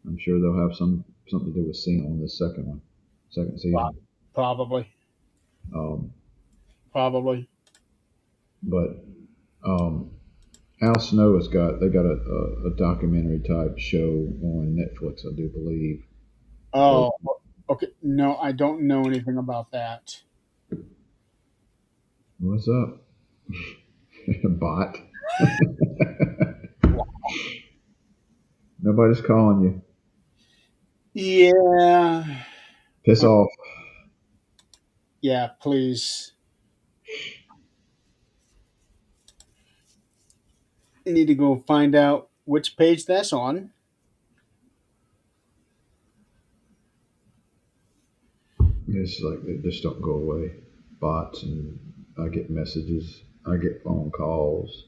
I'm sure they'll have something to do with Cena on this second one, second Pro- season. Probably, Um, probably. But um, Al Snow has got they got a documentary type show on Netflix, I do believe. Where Oh, okay. No, I don't know anything about that. what's up, bot? Nobody's calling you. Yeah. Piss off. Yeah, please. I need to go find out which page that's on. It's like they just don't go away. Bots and I get messages. I get phone calls.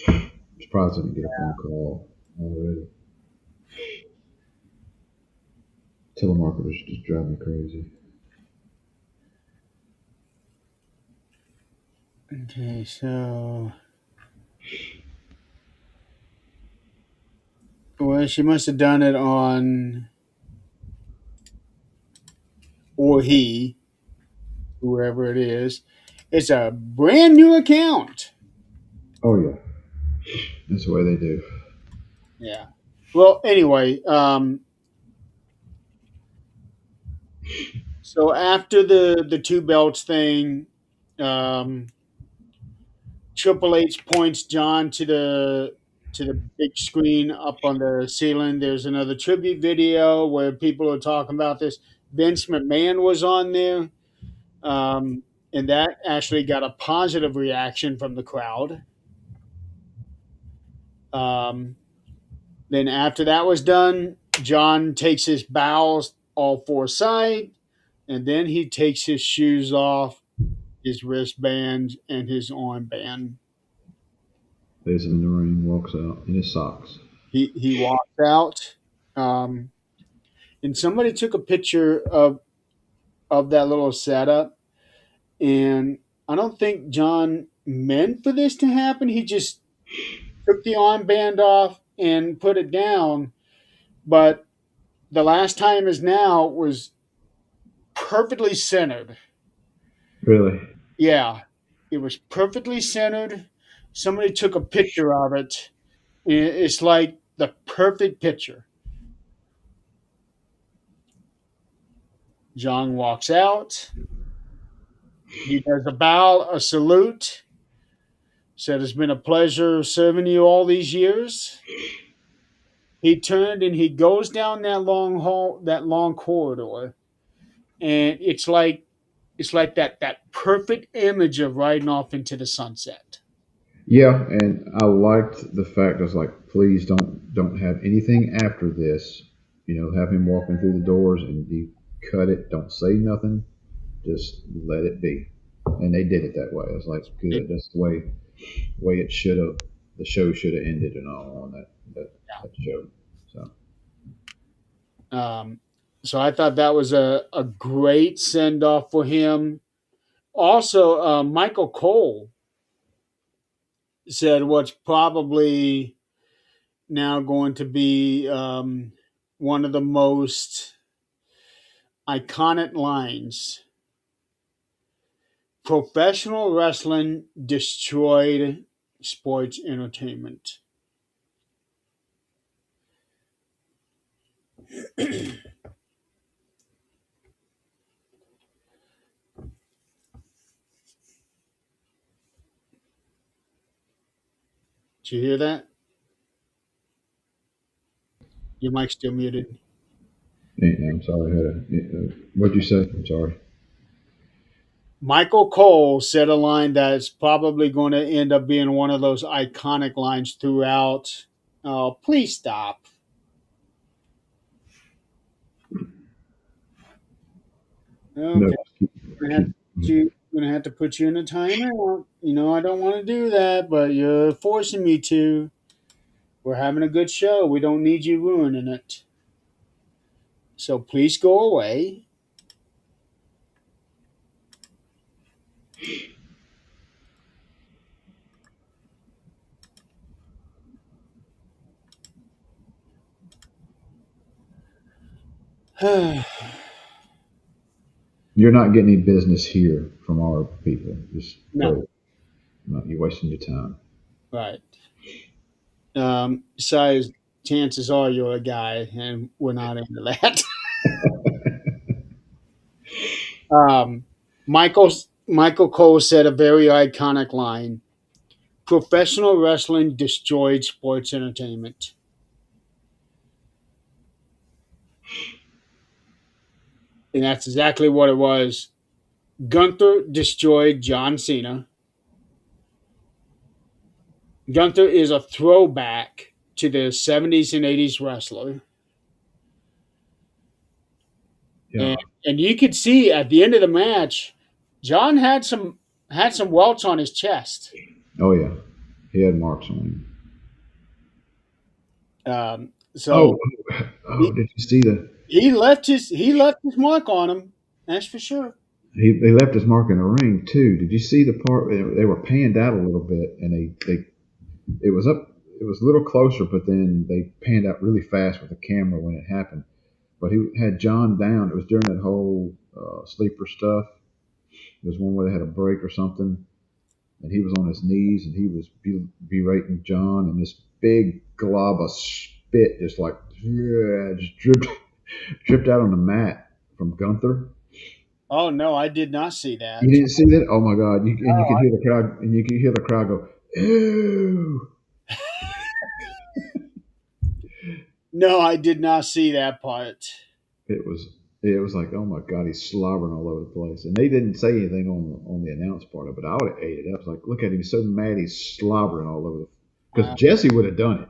I'm surprised I didn't get a phone call already. Telemarketers just drive me crazy. Okay, so well, she must have done it on, or he, whoever it is. It's a brand new account. Oh yeah, that's the way they do. Yeah. Well, anyway, so after the two belts thing, um, Triple H points John to the big screen up on the ceiling. There's another tribute video where people are talking about this. Vince McMahon was on there, um, and that actually got a positive reaction from the crowd. Um, then after that was done, John takes his bows all four side, and then he takes his shoes off, his wristbands, and his armband. Lays him in the ring, walks out in his socks. He walks out, um, and somebody took a picture of that little setup, and I don't think John meant for this to happen. He just took the armband off and put it down, but the last time is now was perfectly centered. Really? Yeah, it was perfectly centered. Somebody took a picture of it. It's like the perfect picture. John walks out. He does a bow, a salute. Said it's been a pleasure serving you all these years. He turned and he goes down that long hall, that long corridor, and it's like that perfect image of riding off into the sunset. Yeah, and I liked the fact I was like, please don't have anything after this. You know, have him walking through the doors and you cut it. Don't say nothing. Just let it be. And they did it that way. I was like, It, good. That's the way it should have. The show should have ended and all on that show. So um, so I thought that was a great send off for him. Also, Michael Cole said what's probably now going to be one of the most iconic lines. Professional wrestling destroyed sports entertainment. Did you hear that? Your mic's still muted. I'm sorry. I had what'd you say? I'm sorry. Michael Cole said a line that's probably going to end up being one of those iconic lines throughout. Oh, please stop. No, Okay, just I'm gonna have keep. to put you in a timeout. You know I don't want to do that, but you're forcing me to. We're having a good show. We don't need you ruining it. So please go away. You're not getting any business here from our people. Just No. go. No, you're wasting your time. Right. Besides, chances are you're a guy, and we're not into that. Michael Cole said a very iconic line: "Professional wrestling destroyed sports entertainment," and that's exactly what it was. Gunther destroyed John Cena. Gunther is a throwback to the '70s and '80s wrestler, and Yeah. and you could see at the end of the match, John had some welts on his chest. Oh yeah. He had marks on him. So Oh, oh, he, did you see the? he left his mark on him. That's for sure. They left his mark in the ring too. Did you see the part they were panned out a little bit, and they it was up, it was a little closer, but then they panned out really fast with the camera when it happened. But he had John down. It was during that whole sleeper stuff. There was one where they had a break or something, and he was on his knees and he was berating John, and this big glob of spit just like yeah, just dripped out on the mat from Gunther. Oh no, I did not see You that. didn't see that? Oh my God! And you could hear the crowd, and you could hear the crowd go, "Ew!" No, I did not see that part. It was it was like, oh my God, he's slobbering all over the place. And they didn't say anything on the announce part of it. I would have ate it up. I was like, look at him, he's so mad, he's slobbering all over the. Because Uh, Jesse would have done it.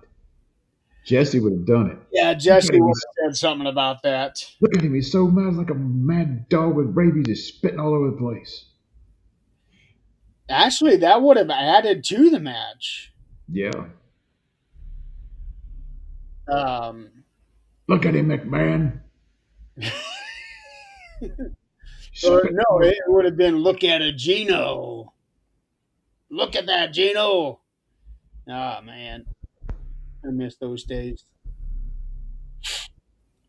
Jesse would have done it. yeah, Look at Jesse him, would he's have said something about that. look at him, he's so mad, like a mad dog with rabies, he's spitting all over the place. Actually, that would have added to the match. Yeah. Um, Look at him, McMahon. He's or spitting no, all over. it would have been look at it, Gino. Look at that, Gino. Ah man, I miss those days.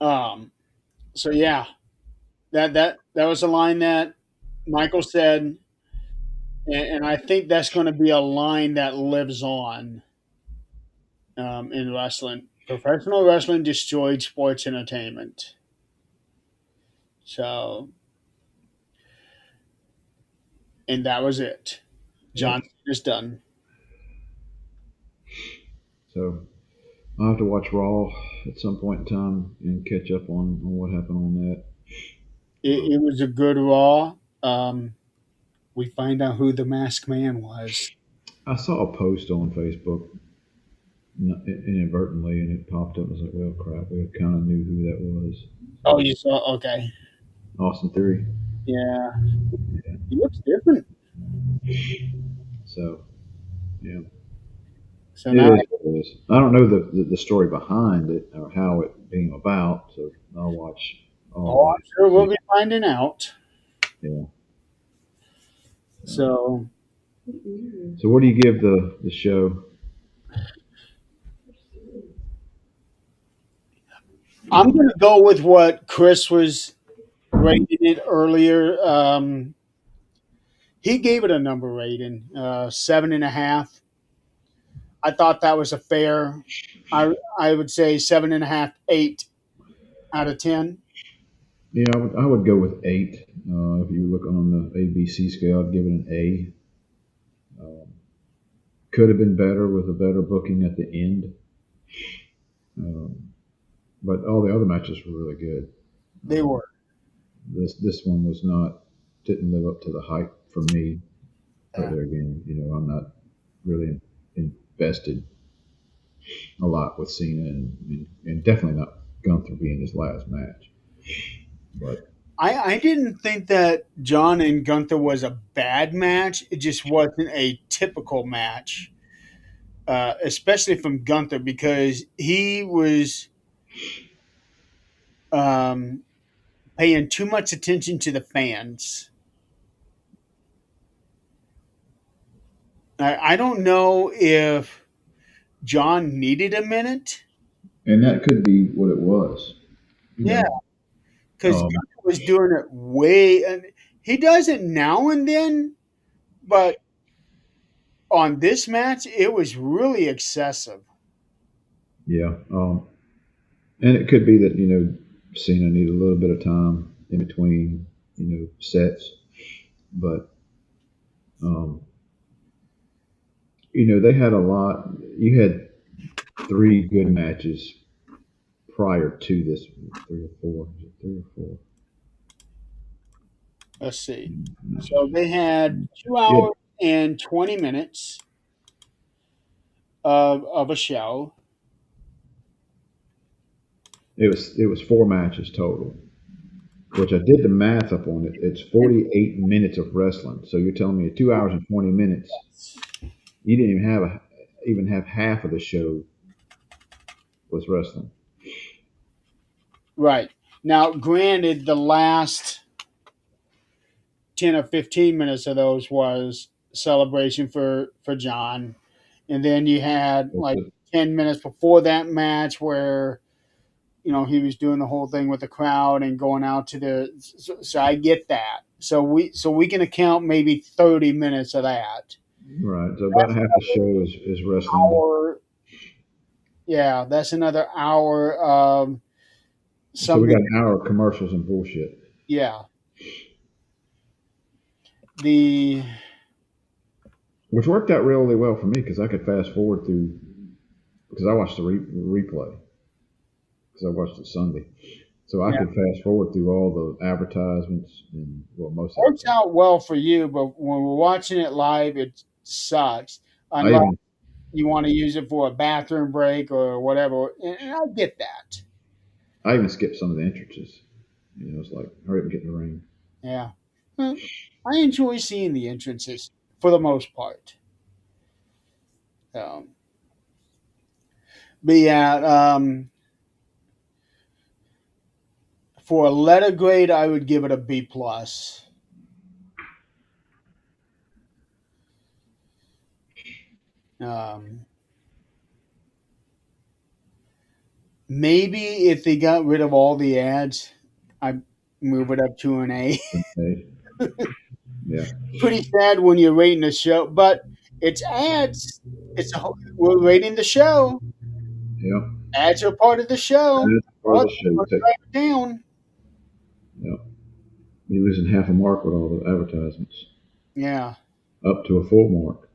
Um, so yeah, that was a line that Michael said, and I think that's going to be a line that lives on in wrestling. Professional wrestling destroyed sports entertainment. So, and that was it. Yep. John is done. So I'll have to watch Raw at some point in time and catch up on what happened on that. It was a good Raw. We find out who the Masked Man was. I saw a post on Facebook inadvertently, and it popped up. I was like, "Well, crap, we kind of knew who that was." Oh, So, you saw? Okay. Austin Theory. Yeah, he looks different. So, yeah, So it now, is what it is. I don't know the story behind it or how it came about, so I'll watch all oh, of I'm it. sure we'll See, be finding out. yeah. So So, what do you give the show? I'm going to go with what Chris was rating it earlier. He gave it a number rating, 7.5. I thought that was a fair. I would say 7.5, 8 out of 10. Yeah, I would go with 8. If you look on the ABC scale, I'd give it an A. Um, could have been better with a better booking at the end, um, but all the other matches were really good. They Um, were. this one was not, didn't live up to the hype for me. But Uh, there again, I'm not really invested a lot with Cena, and definitely not Gunther being his last match. But I didn't think that John and Gunther was a bad match. It just wasn't a typical match, especially from Gunther because he was um, paying too much attention to the fans. I don't know if John needed a minute. and that could be what it was, you Yeah, know. because Um, Gunther was doing it way, and he does it now and then, but On this match, it was really excessive. Yeah. And it could be that Cena needed a little bit of time in between sets, but um, they had a lot. You had three good matches prior to this one. Three or four. Is it three or four Let's see. matches? So they had two You had, hours and 20 minutes of a show. it was four matches total, which I did the math up on it. It's 48 minutes of wrestling. So you're telling me 2 hours and 20 minutes, you didn't even have half of the show was wrestling. Right. Now, granted, the last 10 or 15 minutes of those was celebration for John. And then you had That's like it. 10 minutes before that match where, he was doing the whole thing with the crowd and going out to so I get that. So we can account maybe 30 minutes of that. Right. So about That's half the show is wrestling. hour. Yeah, that's another hour of So we something. got an hour of commercials and bullshit, Yeah. The which worked out really well for me because I could fast forward through because I watched the replay because I watched it Sunday. So I Yeah, could fast forward through all the advertisements and well, most works everything. out well for you, but when we're watching it live, it sucks I unless even you want to use it for a bathroom break or whatever. And I get that. I even skipped some of the entrances. It's like hurry up and get in the ring. Yeah. Well, I enjoy seeing the entrances for the most part. Um, but yeah, for a letter grade, I would give it a B plus. Um, maybe if they got rid of all the ads, I'd move it up to an A. Okay. Yeah. Pretty sad when you're rating the show, but it's ads. We're rating the show. Yeah. Ads are part of the show. That's part of Oh, the show. let's drive it down. Yeah. You're losing half a mark with all the advertisements. Yeah. Up to a full mark.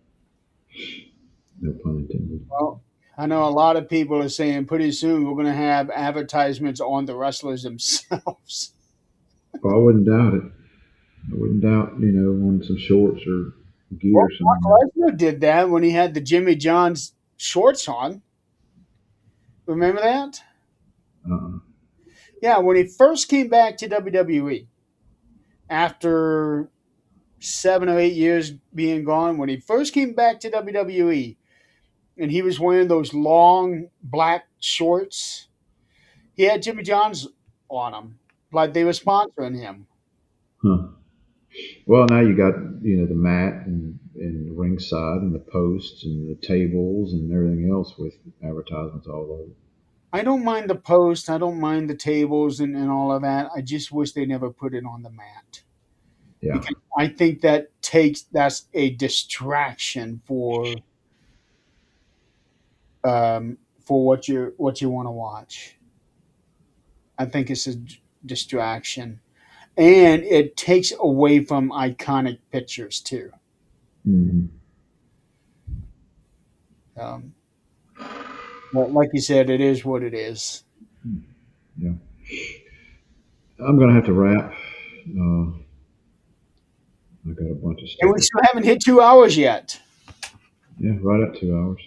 No pun intended. Well, I know a lot of people are saying pretty soon we're going to have advertisements on the wrestlers themselves. Well, I wouldn't doubt it. I wouldn't doubt, on some shorts or Well, gear somewhere. Brock Lesnar did that when he had the Jimmy John's shorts on. Remember that? Uh-uh. Yeah, when he first came back to WWE after 7 or 8 years being gone, when he first came back to WWE and he was wearing those long black shorts, he had Jimmy John's on him, like they were sponsoring him. Huh. Well, now you got, the mat and the ringside and the posts and the tables and everything else with advertisements all over. I don't mind the post, I don't mind the tables and all of that. I just wish they never put it on the mat. Yeah. Because I think that's a distraction for what you want to watch. I think it's a distraction, and it takes away from iconic pictures too. Hmm. Um, but like you said, it is what it is. Yeah. I'm going to have to wrap. Uh, I got a bunch of And stuff. we still haven't hit 2 hours yet. Yeah, right at 2 hours.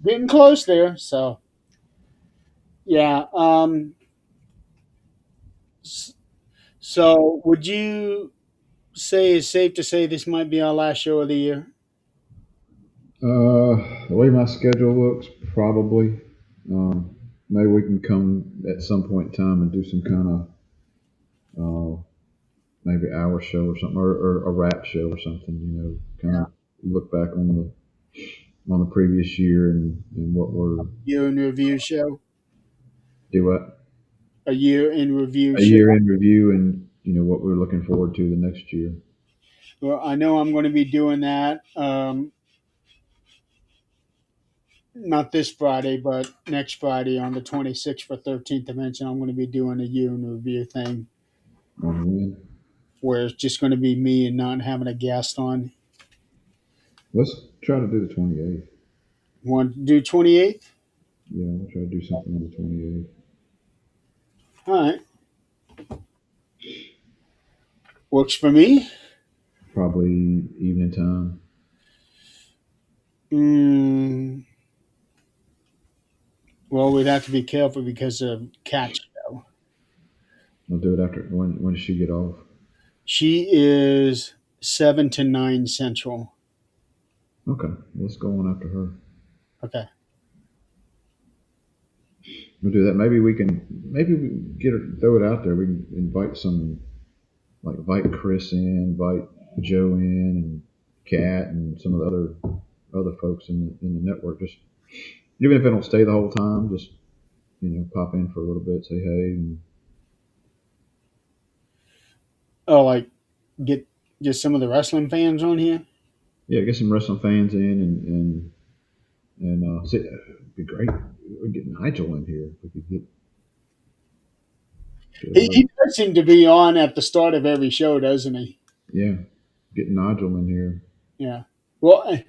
Getting close there. So yeah. So would you say it's safe to say this might be our last show of the year? The way my schedule looks, probably. Maybe we can come at some point in time and do some kind of maybe hour show or something, or a rap show or something. Kind of look back on the previous year and what we're Year in review show. do what A year in review a show. year in review and what we're looking forward to the next year. Well, I know I'm going to be doing that. not this Friday, but next Friday on the 26th for 13th Dimension, I'm going to be doing a year in review thing On when? where it's just going to be me and not having a guest on. Let's try to do the 28th. Want to do 28th? Yeah, we'll try to do something on the 28th. All right. Works for me. Probably evening time. Mm, well, we'd have to be careful because of Cat Show. We'll do it after. When does she get off? She is 7 to 9 Central. Okay, let's go on after her. Okay. We'll do that. Maybe we can. Maybe we get her. Throw it out there. We can invite some. Like invite Chris in, invite Joe in, and Kat, and some of the other folks in the network. Just even if they don't stay the whole time, just pop in for a little bit, say hey, and Oh, like get get some of the wrestling fans on here. yeah, get some wrestling fans in, and see, it'd be great. We'd get Nigel in here. If we could get He does seem to be on at the start of every show, doesn't he? yeah, get Nigel in here. Yeah. Well,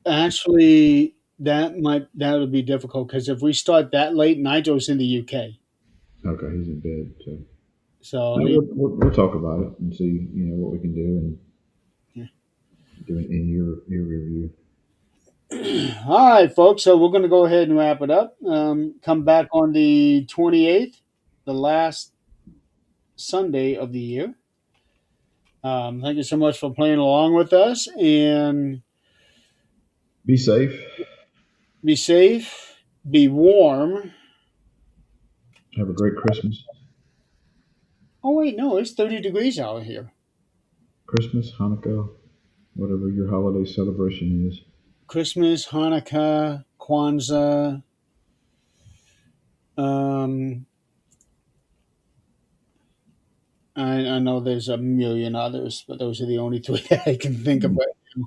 actually, that would be difficult because if we start that late, Nigel's in the UK, Okay, he's in bed, so so no, we'll talk about it and see what we can do and yeah. do it in your review. All right, folks. So we're going to go ahead and wrap it up. Come back on the 28th, the last Sunday of the year. Thank you so much for playing along with us, and Be safe. be safe, be warm. Have a great Christmas. Oh wait, no, it's 30 degrees out here. Christmas, Hanukkah, whatever your holiday celebration is. Christmas, Hanukkah, Kwanzaa. Um, I know there's a million others, but those are the only three that I can think of Mm. right now.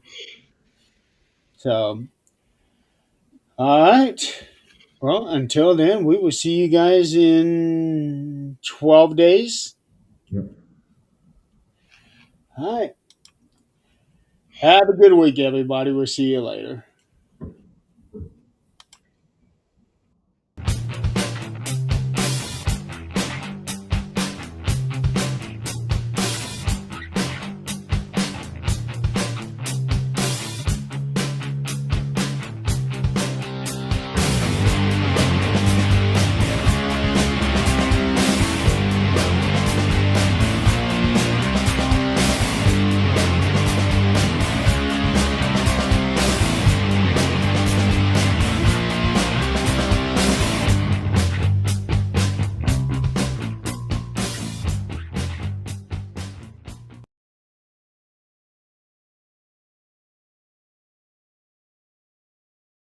So, all right. Well, until then, we will see you guys in 12 days. Yep. All right. Have a good week, everybody. We'll see you later.